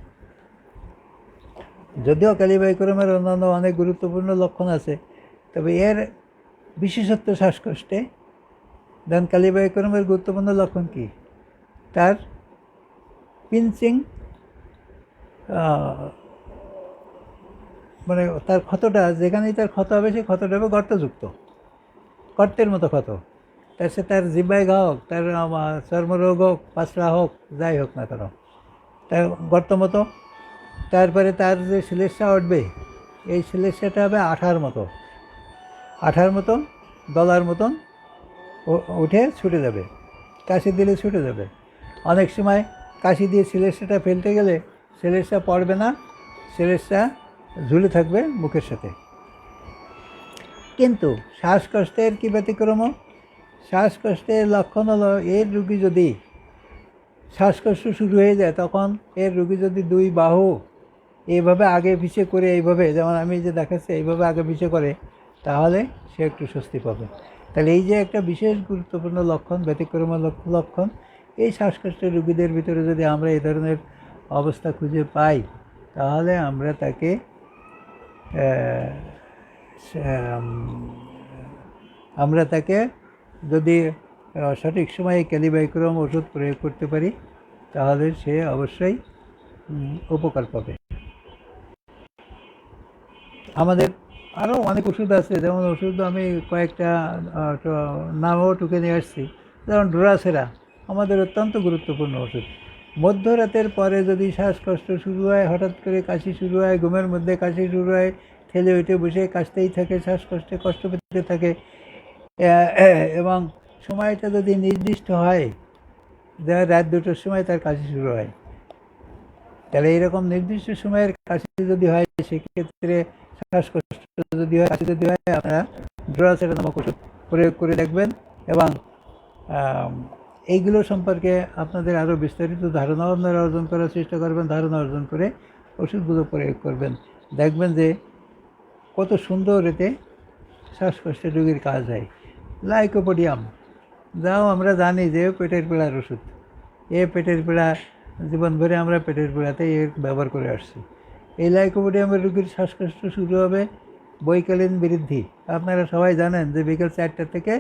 যদিও ক্যালিবাইক্রমের অন্যান্য অনেক গুরুত্বপূর্ণ লক্ষণ আছে, তবে এর বিশেষত্ব শ্বাসকষ্টে। দেন ক্যালিবাইক্রমের গুরুত্বপূর্ণ লক্ষণ কি? তার পিঞ্চিং, মানে তার ক্ষতটা যেখানেই তার ক্ষত হবে সেই ক্ষতটা হবে গর্তযুক্ত, গর্তের মতো ক্ষত। তার জিব্বায় ঘা হোক, তার চর্মরোগ হোক, পাঁচড়া হোক, যাই হোক না কেন, তার গর্ত মতো। তারপরে তার যে শ্লেষ্মা উঠবে, এই শ্লেষ্মাটা হবে আঠার মতো, দলার মতন উঠে ছুটে যাবে, কাশি দিলে ছুটে যাবে। অনেক সময় কাশি দিয়ে শ্লেষ্মাটা ফেলতে গেলে শ্লেষ্মা পড়বে না, শ্লেষ্মা ঝুলে থাকবে মুখের সাথে। কিন্তু শ্বাসকষ্টের কী ব্যতিক্রম? শ্বাসকষ্টের লক্ষণ হলো, এর রুগী যদি শ্বাসকষ্ট শুরু হয়ে যায়, তখন এর রুগী যদি 2 বাহু এইভাবে আগে পিছিয়ে করে, এইভাবে যেমন আমি যে দেখাচ্ছি এইভাবে আগে পিছিয়ে করে, তাহলে সে একটু স্বস্তি পাবে। তাহলে এই যে একটা বিশেষ গুরুত্বপূর্ণ লক্ষণ, ব্যতিক্রম লক্ষণ, এই শ্বাসকষ্টের রুগীদের ভিতরে যদি আমরা এই ধরনের অবস্থা খুঁজে পাই, তাহলে আমরা তাকে যদি সঠিক সময়ে ক্যালিবাইক্রম ওষুধ প্রয়োগ করতে পারি, তাহলে সে অবশ্যই উপকার পাবে। আমাদের আরও অনেক ওষুধ আছে, যেমন ওষুধ আমি কয়েকটা নামও টুকে নিয়ে আসছি। যেমন ড্রাসেরা আমাদের অত্যন্ত গুরুত্বপূর্ণ ওষুধ। মধ্যরাতের পরে যদি শ্বাসকষ্ট শুরু হয়, হঠাৎ করে কাশি শুরু হয়, ঘুমের মধ্যে কাশি শুরু হয়, ঠেলে উঠে বসে কাশতেই থাকে, শ্বাসকষ্টে কষ্ট পেতে থাকে, এবং সময়টা যদি নির্দিষ্ট হয়, রাত 2টোর সময় তার কাশি শুরু হয়, তাহলে এইরকম নির্দিষ্ট সময়ের কাশি যদি হয়, সেক্ষেত্রে শ্বাসকষ্ট যদি হয়, কাশি যদি হয়, আপনারা ড্রাসেরা নামক ওষুধ প্রয়োগ করে দেখবেন এবং এইগুলো সম্পর্কে আপনাদের আরও বিস্তারিত ধারণাও আপনারা অর্জন করার চেষ্টা করবেন। ধারণা অর্জন করে ওষুধগুলো প্রয়োগ করবেন, দেখবেন যে কত সুন্দর এতে শ্বাসকষ্টের রোগীর কাজ হয়। লাইকোপোডিয়াম, যাও আমরা জানি যে পেটের পীড়ার ওষুধ। পেটের পীড়া জীবন ভরে আমরা পেটের পীড়াতেই এর ব্যবহার করে আসছি। এই লাইকোপোডিয়ামের রোগীর শ্বাসকষ্ট শুরু হবে বৈকালীন বৃদ্ধি। আপনারা সবাই জানেন যে বিকেল 4টা থেকে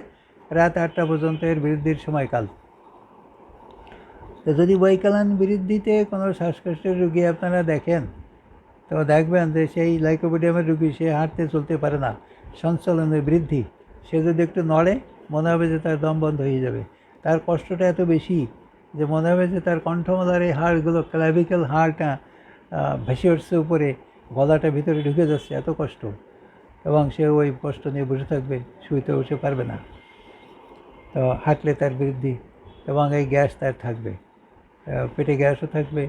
রাত 8টা পর্যন্ত এর বৃদ্ধির সময়কাল। তো যদি বৈকালীন বৃদ্ধিতে কোনো শ্বাসকষ্টের রোগী আপনারা দেখেন, তো দেখবেন যে সেই লাইকোপোডিয়ামের রোগী, সে হাঁটতে চলতে পারে না, সঞ্চালনের বৃদ্ধি, সে যদি একটু নড়ে মনে হবে যে তার দম বন্ধ হয়ে যাবে। তার কষ্টটা এত বেশি যে মনে হবে যে তার কণ্ঠমালার এই হাড়গুলো, ক্লাভিক্যাল হাড়টা ভেসে উঠছে উপরে, গলাটা ভিতরে ঢুকে যাচ্ছে, এত কষ্ট, এবং সে ওই কষ্ট নিয়ে বসে থাকবে, শুইতে বসে পারবে না। তো হাঁটলে তার বৃদ্ধি, এবং এই গ্যাস তার থাকবে, পেটে গ্যাসও থাকবে,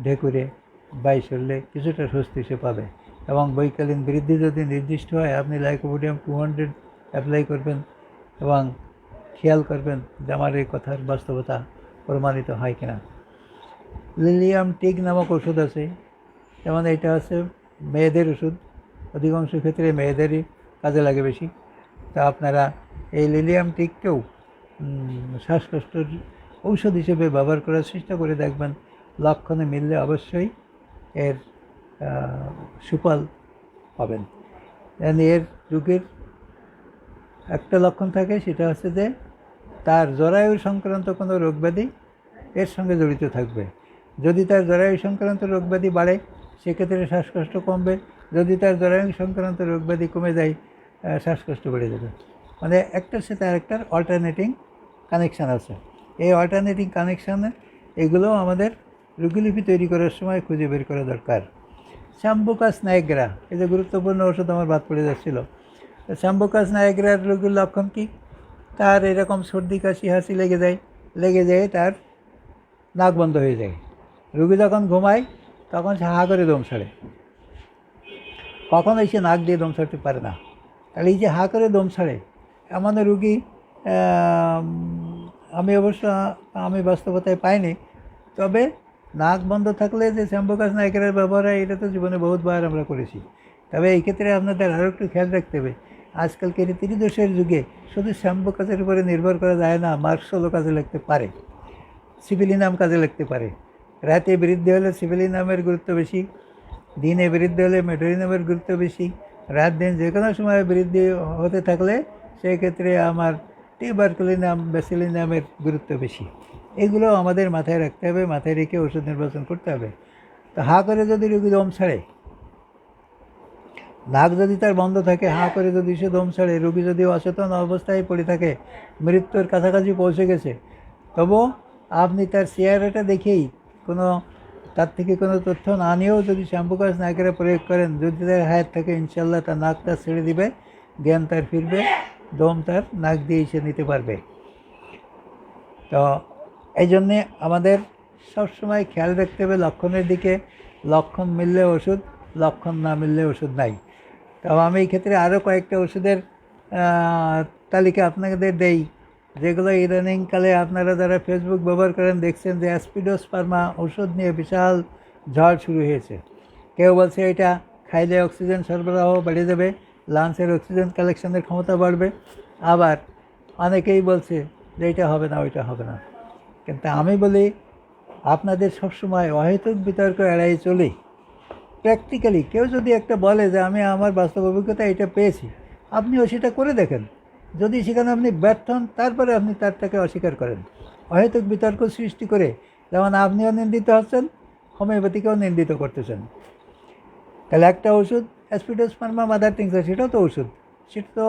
ঢেকুরে বাই চললে কিছুটা স্বস্তি সে পাবে। এবং বৈকালীন বৃদ্ধি যদি নির্দিষ্ট হয়, আপনি লাইকোপোডিয়াম 200 অ্যাপ্লাই করবেন এবং খেয়াল করবেন যে আমার এই কথার বাস্তবতা প্রমাণিত হয় কিনা। লিলিয়াম টিক নামক ওষুধ আছে, যেমন এটা হচ্ছে মেয়েদের ওষুধ, অধিকাংশ ক্ষেত্রে মেয়েদেরই কাজে লাগে বেশি। তো আপনারা এই লিলিয়াম টিককেও শ্বাসকষ্টের ঔষধ হিসেবে ব্যবহার করার চেষ্টা করে দেখবেন, লক্ষণে মিললে অবশ্যই এর সুফল পাবেন। এর রোগীর একটা লক্ষণ থাকে, সেটা হচ্ছে যে তার জরায়ু সংক্রান্ত কোনো রোগব্যাধি এর সঙ্গে জড়িত থাকবে। যদি তার জরায়ু সংক্রান্ত রোগব্যাধি বাড়ে সেক্ষেত্রে শ্বাসকষ্ট কমবে, যদি তার জরায়ু সংক্রান্ত রোগব্যাধি কমে যায় শ্বাসকষ্ট বেড়ে যাবে। মানে একটার সাথে আরেকটার অল্টারনেটিং কানেকশান আছে। এই অল্টারনেটিং কানেকশানে এগুলো আমাদের রোগীলিপি তৈরি করার সময় খুঁজে বের করা দরকার। সাম্বুকাস নাইগ্রা, এই যে গুরুত্বপূর্ণ ওষুধ আমার বাদ পড়ে যাচ্ছিল। সাম্বুকাস নাইগ্রার রোগীর লক্ষণ কি? তার এরকম সর্দি কাশি হাসি লেগে যায় তার নাক বন্ধ হয়ে যায়। রোগী যখন ঘুমায় তখন সে হা করে দম ছাড়ে, কখনোই সে নাক দিয়ে দম ছাড়তে পারে না। তাহলে এই যে হা করে দম ছাড়ে এমন রুগী আমি বাস্তবতায় পাইনি, তবে নাক বন্ধ থাকলে যে সাম্বুকাস নাইগ্রার ব্যবহার হয় এটা তো জীবনে বহুতবার আমরা করেছি। তবে এই ক্ষেত্রে আপনাদের আরও একটু খেয়াল রাখতে হবে, আজকালকার ত্রিদোষের যুগে শুধু সাম্বুকাসের উপরে নির্ভর করা যায় না। মার্কসলও কাজে লাগতে পারে, সিভিলিনাম কাজে লাগতে পারে। রাতে বৃদ্ধি হলে সিভিলিনামের গুরুত্ব বেশি, দিনে বৃদ্ধি হলে মেডোরিনামের গুরুত্ব বেশি, রাত দিন যে কোনো সময় বৃদ্ধি হতে থাকলে সেই ক্ষেত্রে আমার টিউবারকুলিনাম ব্যাসিলিনামের গুরুত্ব বেশি। এগুলো আমাদের মাথায় রাখতে হবে, মাথায় রেখে ওষুধ নির্বাচন করতে হবে। তো হা করে যদি রোগী দম ছাড়ে, নাক যদি তার বন্ধ থাকে, হাঁ করে যদি সে দম ছাড়ে, রোগী যদি অচেতন অবস্থায় পড়ে থাকে, মৃত্যুর কাছাকাছি পৌঁছে গেছে, তবু আপনি তার চেহারাটা দেখেই তার থেকে কোনো তথ্য না নিয়েও যদি সাম্বুকাস নাইগ্রা প্রয়োগ করেন, যদি তার হায়াত থাকে ইনশাল্লাহ তার নাকটা ছেড়ে দিবে, জ্ঞান তার ফিরবে, দম তার নাক দিয়ে সে নিতে পারবে। তো এই জন্যে আমাদের সবসময় খেয়াল রাখতে হবে লক্ষণের দিকে। লক্ষণ মিললে ওষুধ, লক্ষণ না মিললে ওষুধ নাই। তো আমি এই ক্ষেত্রে আরও কয়েকটা ওষুধের তালিকা আপনাদের দেই, যেগুলো ইদানিংকালে আপনারা যারা ফেসবুক ব্যবহার করেন দেখছেন যে অ্যাসপিডোস্পার্মা ওষুধ নিয়ে বিশাল ঝড় শুরু হয়েছে। কেউ বলছে এটা খাইলে অক্সিজেন সরবরাহ বেড়ে যাবে, লাংসের অক্সিজেন কালেকশনের ক্ষমতা বাড়বে। আবার অনেকেই বলছে যে এটা হবে না, ওইটা হবে না। কিন্তু আমি বলি আপনাদের সবসময় অহেতুক বিতর্ক এড়াই চলে প্র্যাকটিক্যালি কেউ যদি একটা বলে যে আমি আমার বাস্তব অভিজ্ঞতা এটা পেয়েছি, আপনিও সেটা করে দেখেন। যদি সেখানে আপনি ব্যর্থ হন, তারপরে আপনি তারটাকে অস্বীকার করেন। অহেতুক বিতর্ক সৃষ্টি করে যেমন আপনিও নিন্দিত হচ্ছেন, হোমিওপ্যাথিকেও নিন্দিত করতেছেন। তাহলে একটা ওষুধ অ্যাসপিডোস্পার্মা মাদার টিংচার, সেটাও তো ওষুধ, সেটা তো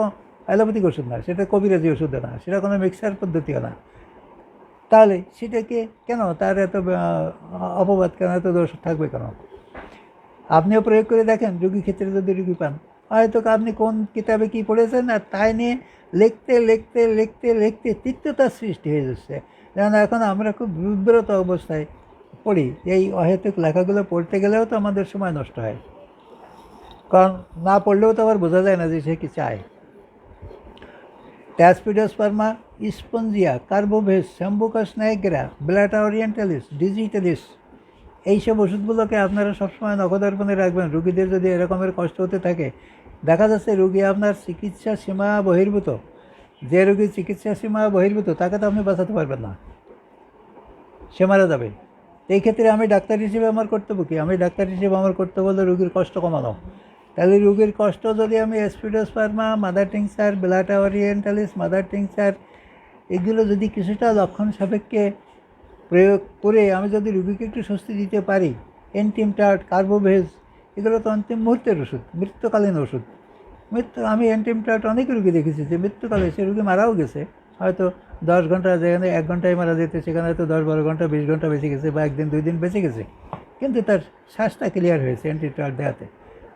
অ্যালোপ্যাথিক ওষুধ না, সেটা কবিরাজি ওষুধও না, সেটা কোনো মিক্সার পদ্ধতিও না। তাহলে সেটাকে কেন তার এত অপবাদ কেন, এত দোষ থাকবে কেন? আপনিও প্রয়োগ করে দেখেন, রোগী ক্ষেত্রে যদি রোগী পান, হয়তো আপনি কোন কিতাবে কী পড়েছেন আর তাই নিয়ে লিখতে তিক্ততার সৃষ্টি হয়ে যাচ্ছে। যেমন এখন আমরা খুব বিব্রত অবস্থায় পড়ি, এই অহেতুক লেখাগুলো পড়তে গেলেও তো আমাদের সময় নষ্ট হয়, কারণ না পড়লেও তো আবার বোঝা যায় না যে সে কী চায়। অ্যাসপিডোস্পার্মা Spongia, কার্বোভেস, সাম্বুকাস Niagara, Blatta orientalis, digitalis, এইসব ওষুধগুলোকে আপনারা সবসময় নখদর্পণে রাখবেন। রুগীদের যদি এরকমের কষ্ট হতে থাকে, দেখা যাচ্ছে রুগী আপনার চিকিৎসা সীমা বহির্ভূত, যে রুগীর চিকিৎসা সীমা বহির্ভূত তাকে তো আপনি বাঁচাতে পারবেন না, সে মারা যাবে। এই ক্ষেত্রে আমি ডাক্তার হিসেবে আমার কর্তব্য কী? আমি ডাক্তার হিসেবে আমার কর্তব্য হলো রুগীর কষ্ট কমানো। তাহলে রুগীর কষ্ট যদি আমি Aspidosperma, mother tincture, Blatta orientalis, mother tincture, এগুলো যদি কিছুটা লক্ষণ সাপেক্ষে প্রয়োগ করে আমি যদি রুগীকে একটু স্বস্তি দিতে পারি, এন্টিমটার্ট, কার্বোভেজ, এগুলো তো অন্তিম মুহূর্তের ওষুধ, মৃত্যুকালীন ওষুধ। আমি এন্টিমটার্ট অনেক রুগী দেখেছি যে মৃত্যুকালে সে রুগী মারাও গেছে, হয়তো 10 ঘন্টা, যেখানে 1 ঘন্টায় মারা যেত সেখানে হয়তো 10-12 ঘন্টা, 20 ঘন্টা বেঁচে গেছে, বা 1 দিন 2 দিন বেঁচে গেছে, কিন্তু তার শ্বাসটা ক্লিয়ার হয়েছে এন্টিমটার্ট দেওয়াতে।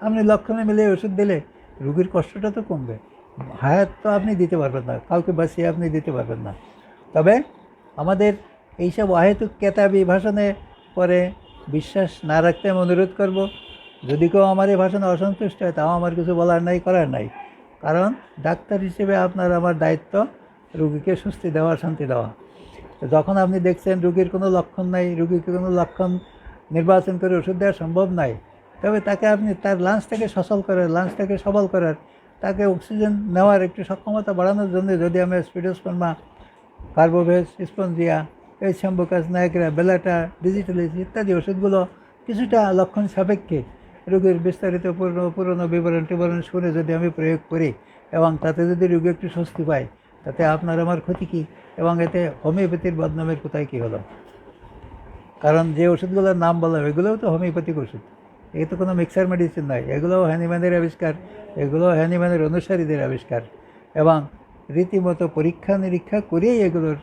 আপনি লক্ষণে মিলে ওষুধ দিলে রুগীর কষ্টটা তো কমবে, হায়াত তো আপনি দিতে পারবেন না, কাউকে বাঁচিয়ে আপনি দিতে পারবেন না। তবে আমাদের এইসব অহেতুক কেতাবি ভাষণে পরে বিশ্বাস না রাখতে আমি অনুরোধ করব। যদি কেউ আমার এই ভাষণে অসন্তুষ্ট হয়, তাও আমার কিছু বলার নাই, করার নাই, কারণ ডাক্তার হিসেবে আপনার আমার দায়িত্ব রুগীকে স্বস্তি দেওয়া, শান্তি দেওয়া। যখন আপনি দেখছেন রুগীর কোনো লক্ষণ নাই, রুগীকে কোনো লক্ষণ নির্বাচন করে ওষুধ দেওয়া সম্ভব নয়, তবে তাকে আপনি তার লাঞ্চটাকে সচল করার, লাঞ্চটাকে সবল করার তাকে অক্সিজেন নেওয়ার একটু সক্ষমতা বাড়ানোর জন্য যদি আমি স্পিডোস্পার্মা, কার্বোভেজ, স্পঞ্জিয়া, এই শ্যাম্বুকাস নায়করা, বেলাটা, ডিজিটালিস ইত্যাদি ওষুধগুলো কিছুটা লক্ষণ সাপেক্ষে রোগীর বিস্তারিত পুরনো বিবরণ টিবরণ শুনে যদি আমি প্রয়োগ করি এবং তাতে যদি রোগী একটু স্বস্তি পায়, তাতে আপনার আমার ক্ষতি কী? এবং এতে হোমিওপ্যাথির বদনামের কোথায় কী হলো? কারণ যে ওষুধগুলোর নাম বলা হয় এগুলোও তো হোমিওপ্যাথিক ওষুধ, এই তো কোনো মিক্সার মেডিসিন নয়, এগুলোও হ্যানিম্যানের আবিষ্কার, এগুলো হ্যানিম্যানের অনুসারীদের আবিষ্কার এবং রীতিমতো পরীক্ষা নিরীক্ষা করেই এগুলোর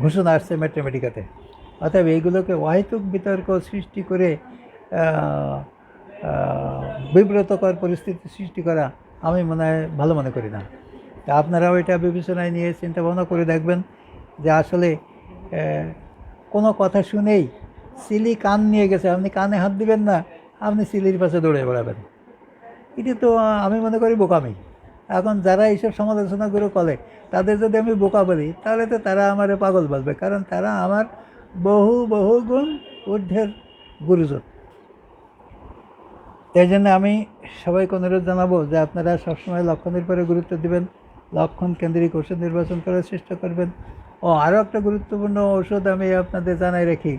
ঘোষণা আসছে ম্যাথমেটিকাতে। অতএব এইগুলোকে অহেতুক বিতর্ক সৃষ্টি করে বিব্রতকর পরিস্থিতি সৃষ্টি করা আমি মনে হয় ভালো মনে করি না। তা আপনারাও এটা বিবেচনায় নিয়ে চিন্তা ভাবনা করে দেখবেন যে আসলে কোনো কথা শুনেই সিলি কান নিয়ে গেছে, আপনি কানে হাত দিবেন না, আপনি সিলির পাশে দৌড়ে বেড়াবেন, এটি তো আমি মনে করি বোকামি। এখন যারা এইসব সমালোচনাগুলো করে তাদের যদি আমি বোকা বলি তাহলে তো তারা আমারে পাগল বলবে, কারণ তারা আমার বহু গুণ ঊর্ধ্বের গুরুজন। তাই জন্য আমি সবাইকে অনুরোধ জানাবো যে আপনারা সবসময় লক্ষণের পরে গুরুত্ব দেবেন, লক্ষণ কেন্দ্রিক ওষুধ নির্বাচন করার চেষ্টা করবেন। ও আরও একটা গুরুত্বপূর্ণ ওষুধ আমি আপনাদের জানাই রাখি,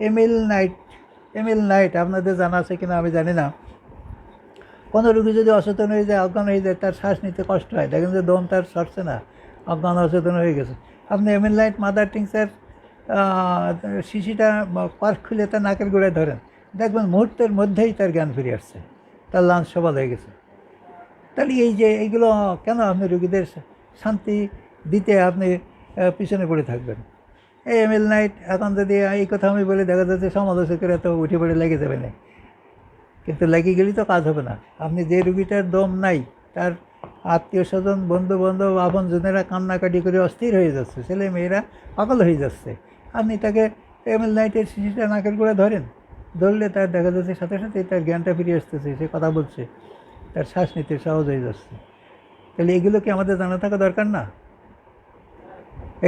এমিল নাইট। আপনাদের জানা আছে কিনা আমি জানি না। কোনো রোগী যদি অচেতন হয়ে যায়, অজ্ঞান হয়ে যায়, তার শ্বাস নিতে কষ্ট হয়, দেখেন যে দম তার সরছে না, অজ্ঞান অচেতন হয়ে গেছে, আপনি এমিল নাইট মাদার টিংচার শিশিটা পার্ক খুলে তার নাকের গোড়ায় ধরেন, দেখবেন মুহূর্তের মধ্যেই তার জ্ঞান ফিরে আসছে, তার লাঞ্চ সবল হয়ে গেছে। তাহলে এই যে এইগুলো কেন আপনি রোগীদের শান্তি দিতে আপনি পিছনে পড়ে থাকবেন? এই এমিল নাইট এখন যদি এই কথা আমি বলে দেখা যাচ্ছে সমালোচকেরা তো উঠে পড়ে লেগে যাবে না, কিন্তু লেগে গেলেই তো কাজ হবে না। আপনি যে রুগীটার দম নাই, তার আত্মীয় স্বজন বন্ধু বান্ধব আপনজনেরা কান্নাকাটি করে অস্থির হয়ে যাচ্ছে, ছেলে মেয়েরা পাগল হয়ে যাচ্ছে, আপনি তাকে এমিল নাইটের শিশিটা নাকের গোড়া ধরেন, ধরলে তার দেখা যাচ্ছে সাথে সাথে তার জ্ঞানটা ফিরে আসতেছে, সে কথা বলছে, তার শ্বাস নিতে সহজ হয়ে যাচ্ছে। তাহলে এগুলো কি আমাদের জানা থাকা দরকার না?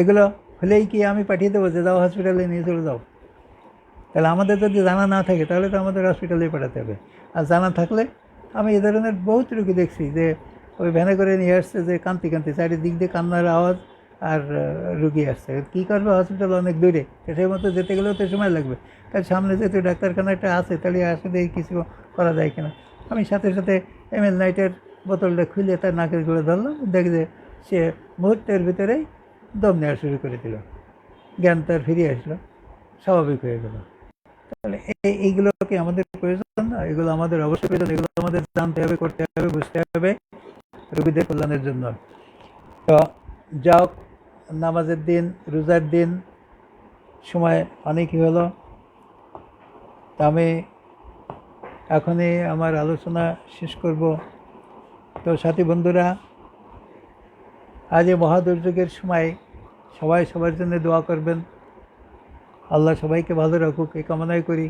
এগুলো হলেই কি আমি পাঠিয়ে দেবো যে যাও হসপিটালে নিয়ে চলে যাও? তাহলে আমাদের যদি জানা না থাকে তাহলে তো আমাদের হসপিটালেই পাঠাতে হবে। আর জানা থাকলে আমি এ ধরনের বহুত রুগী দেখছি যে ওই ভ্যানে করে নিয়ে আসছে, যে কান্তি চারিদিক দিয়ে কান্নার আওয়াজ, আর রুগী আসছে, কী করবে, হসপিটাল অনেক দূরে, সেই মতো যেতে গেলেও তো সময় লাগবে, তার সামনে যেহেতু ডাক্তারখানাটা আছে, তাহলে আসলে কিছু করা যায় কিনা। আমি সাথে সাথে এমিল নাইটের বোতলটা খুলে তার নাকের গোড়ে ধরলাম, দেখে যে সে মুহূর্তের ভিতরেই দম নেওয়া শুরু করে দিল, জ্ঞান তার ফিরে আসলো, স্বাভাবিক হয়ে গেল। তাহলে এইগুলোকে আমাদের প্রয়োজন না? এগুলো আমাদের অবশ্যই প্রয়োজন, এগুলো আমাদের জানতে হবে, করতে হবে, বুঝতে হবে রোগীদের কল্যাণের জন্য। তো যাও, নামাজের দিন, রোজার দিন, সময় অনেকই হলো, তা আমি এখনই আমার আলোচনা শেষ করব। তো সাথী বন্ধুরা, আজ এই মহাদুর্যোগের সময় সবাই সবার জন্য দোয়া করবেন, আল্লাহ সবাইকে ভালো রাখুক এই কামনাই করি,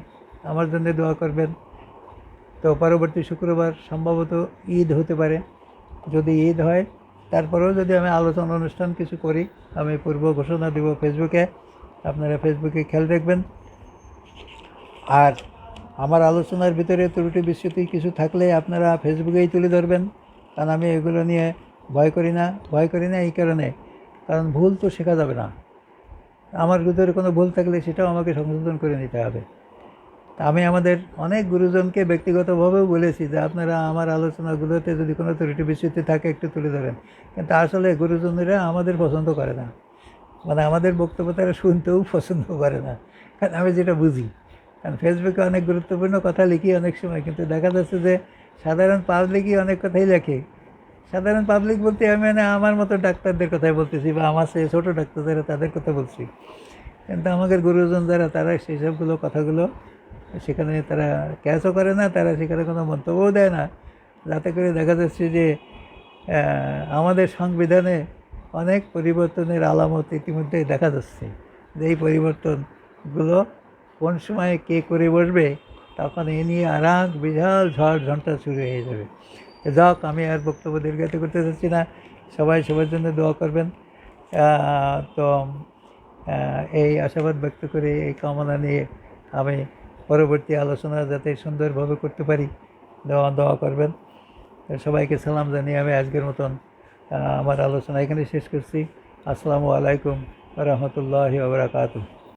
আমার জন্য দোয়া করবেন। তো পরবর্তী শুক্রবার সম্ভবত ঈদ হতে পারে, যদি ঈদ হয় তারপরেও যদি আমি আলোচনা অনুষ্ঠান কিছু করি, আমি পূর্ব ঘোষণা দেব ফেসবুকে, আপনারা ফেসবুকে খেয়াল রাখবেন। আর আমার আলোচনার ভিতরে ত্রুটি বিচ্যুতি কিছু থাকলে আপনারা ফেসবুকেই তুলে ধরবেন, কারণ আমি এগুলো নিয়ে ভয় করি না এই কারণে, কারণ ভুল তো শেখা যাবে না, আমার ভিতরে কোনো ভুল থাকলে সেটাও আমাকে সংশোধন করে নিতে হবে। তা আমি আমাদের অনেক গুরুজনকে ব্যক্তিগতভাবেও বলেছি যে আপনারা আমার আলোচনাগুলোতে যদি কোনো ত্রুটি বিচ্যুতি থাকে একটু তুলে ধরেন, কিন্তু আসলে গুরুজনেরা আমাদের পছন্দ করে না, মানে আমাদের বক্তব্য তারা শুনতেও পছন্দ করে না, কারণ আমি যেটা বুঝি। কারণ ফেসবুকে অনেক গুরুত্বপূর্ণ কথা লিখি অনেক সময়, কিন্তু দেখা যাচ্ছে যে সাধারণ পাবলিকই অনেক কথাই লেখে। সাধারণ পাবলিক বলতে আমি মানে আমার মতো ডাক্তারদের কথাই বলতেছি, বা আমার চেয়ে ছোটো ডাক্তার যারা তাদের কথা বলছি, কিন্তু আমাদের গুরুজন যারা, তারা সেই সবগুলো কথাগুলো সেখানে তারা ক্যাচও করে না, তারা সেখানে কোনো মন্তব্যও দেয় না, যাতে করে দেখা যাচ্ছে যে আমাদের সংবিধানে অনেক পরিবর্তনের আলামত ইতিমধ্যেই দেখা যাচ্ছে, যে এই পরিবর্তনগুলো কোন সময় কে করে বসবে, তখন এ নিয়ে আর এক বিশাল ঝড় ঝঞ্ঝা শুরু হয়ে যাবে। যাক, আমি আর বক্তব্য দীর্ঘায়িত করতে চাচ্ছি না, সবাই সবার জন্য দোয়া করবেন। তো এই আশাবাদ ব্যক্ত করে, এই কামনা নিয়ে আমি পরবর্তী আলোচনা যাতে সুন্দরভাবে করতে পারি, দোয়া করবেন। সবাইকে সালাম জানিয়ে আমি আজকের মতন আমার আলোচনা এখানে শেষ করছি। আসসালামু আলাইকুম রহমতুল্লাহি ওয়া বারাকাতুহু।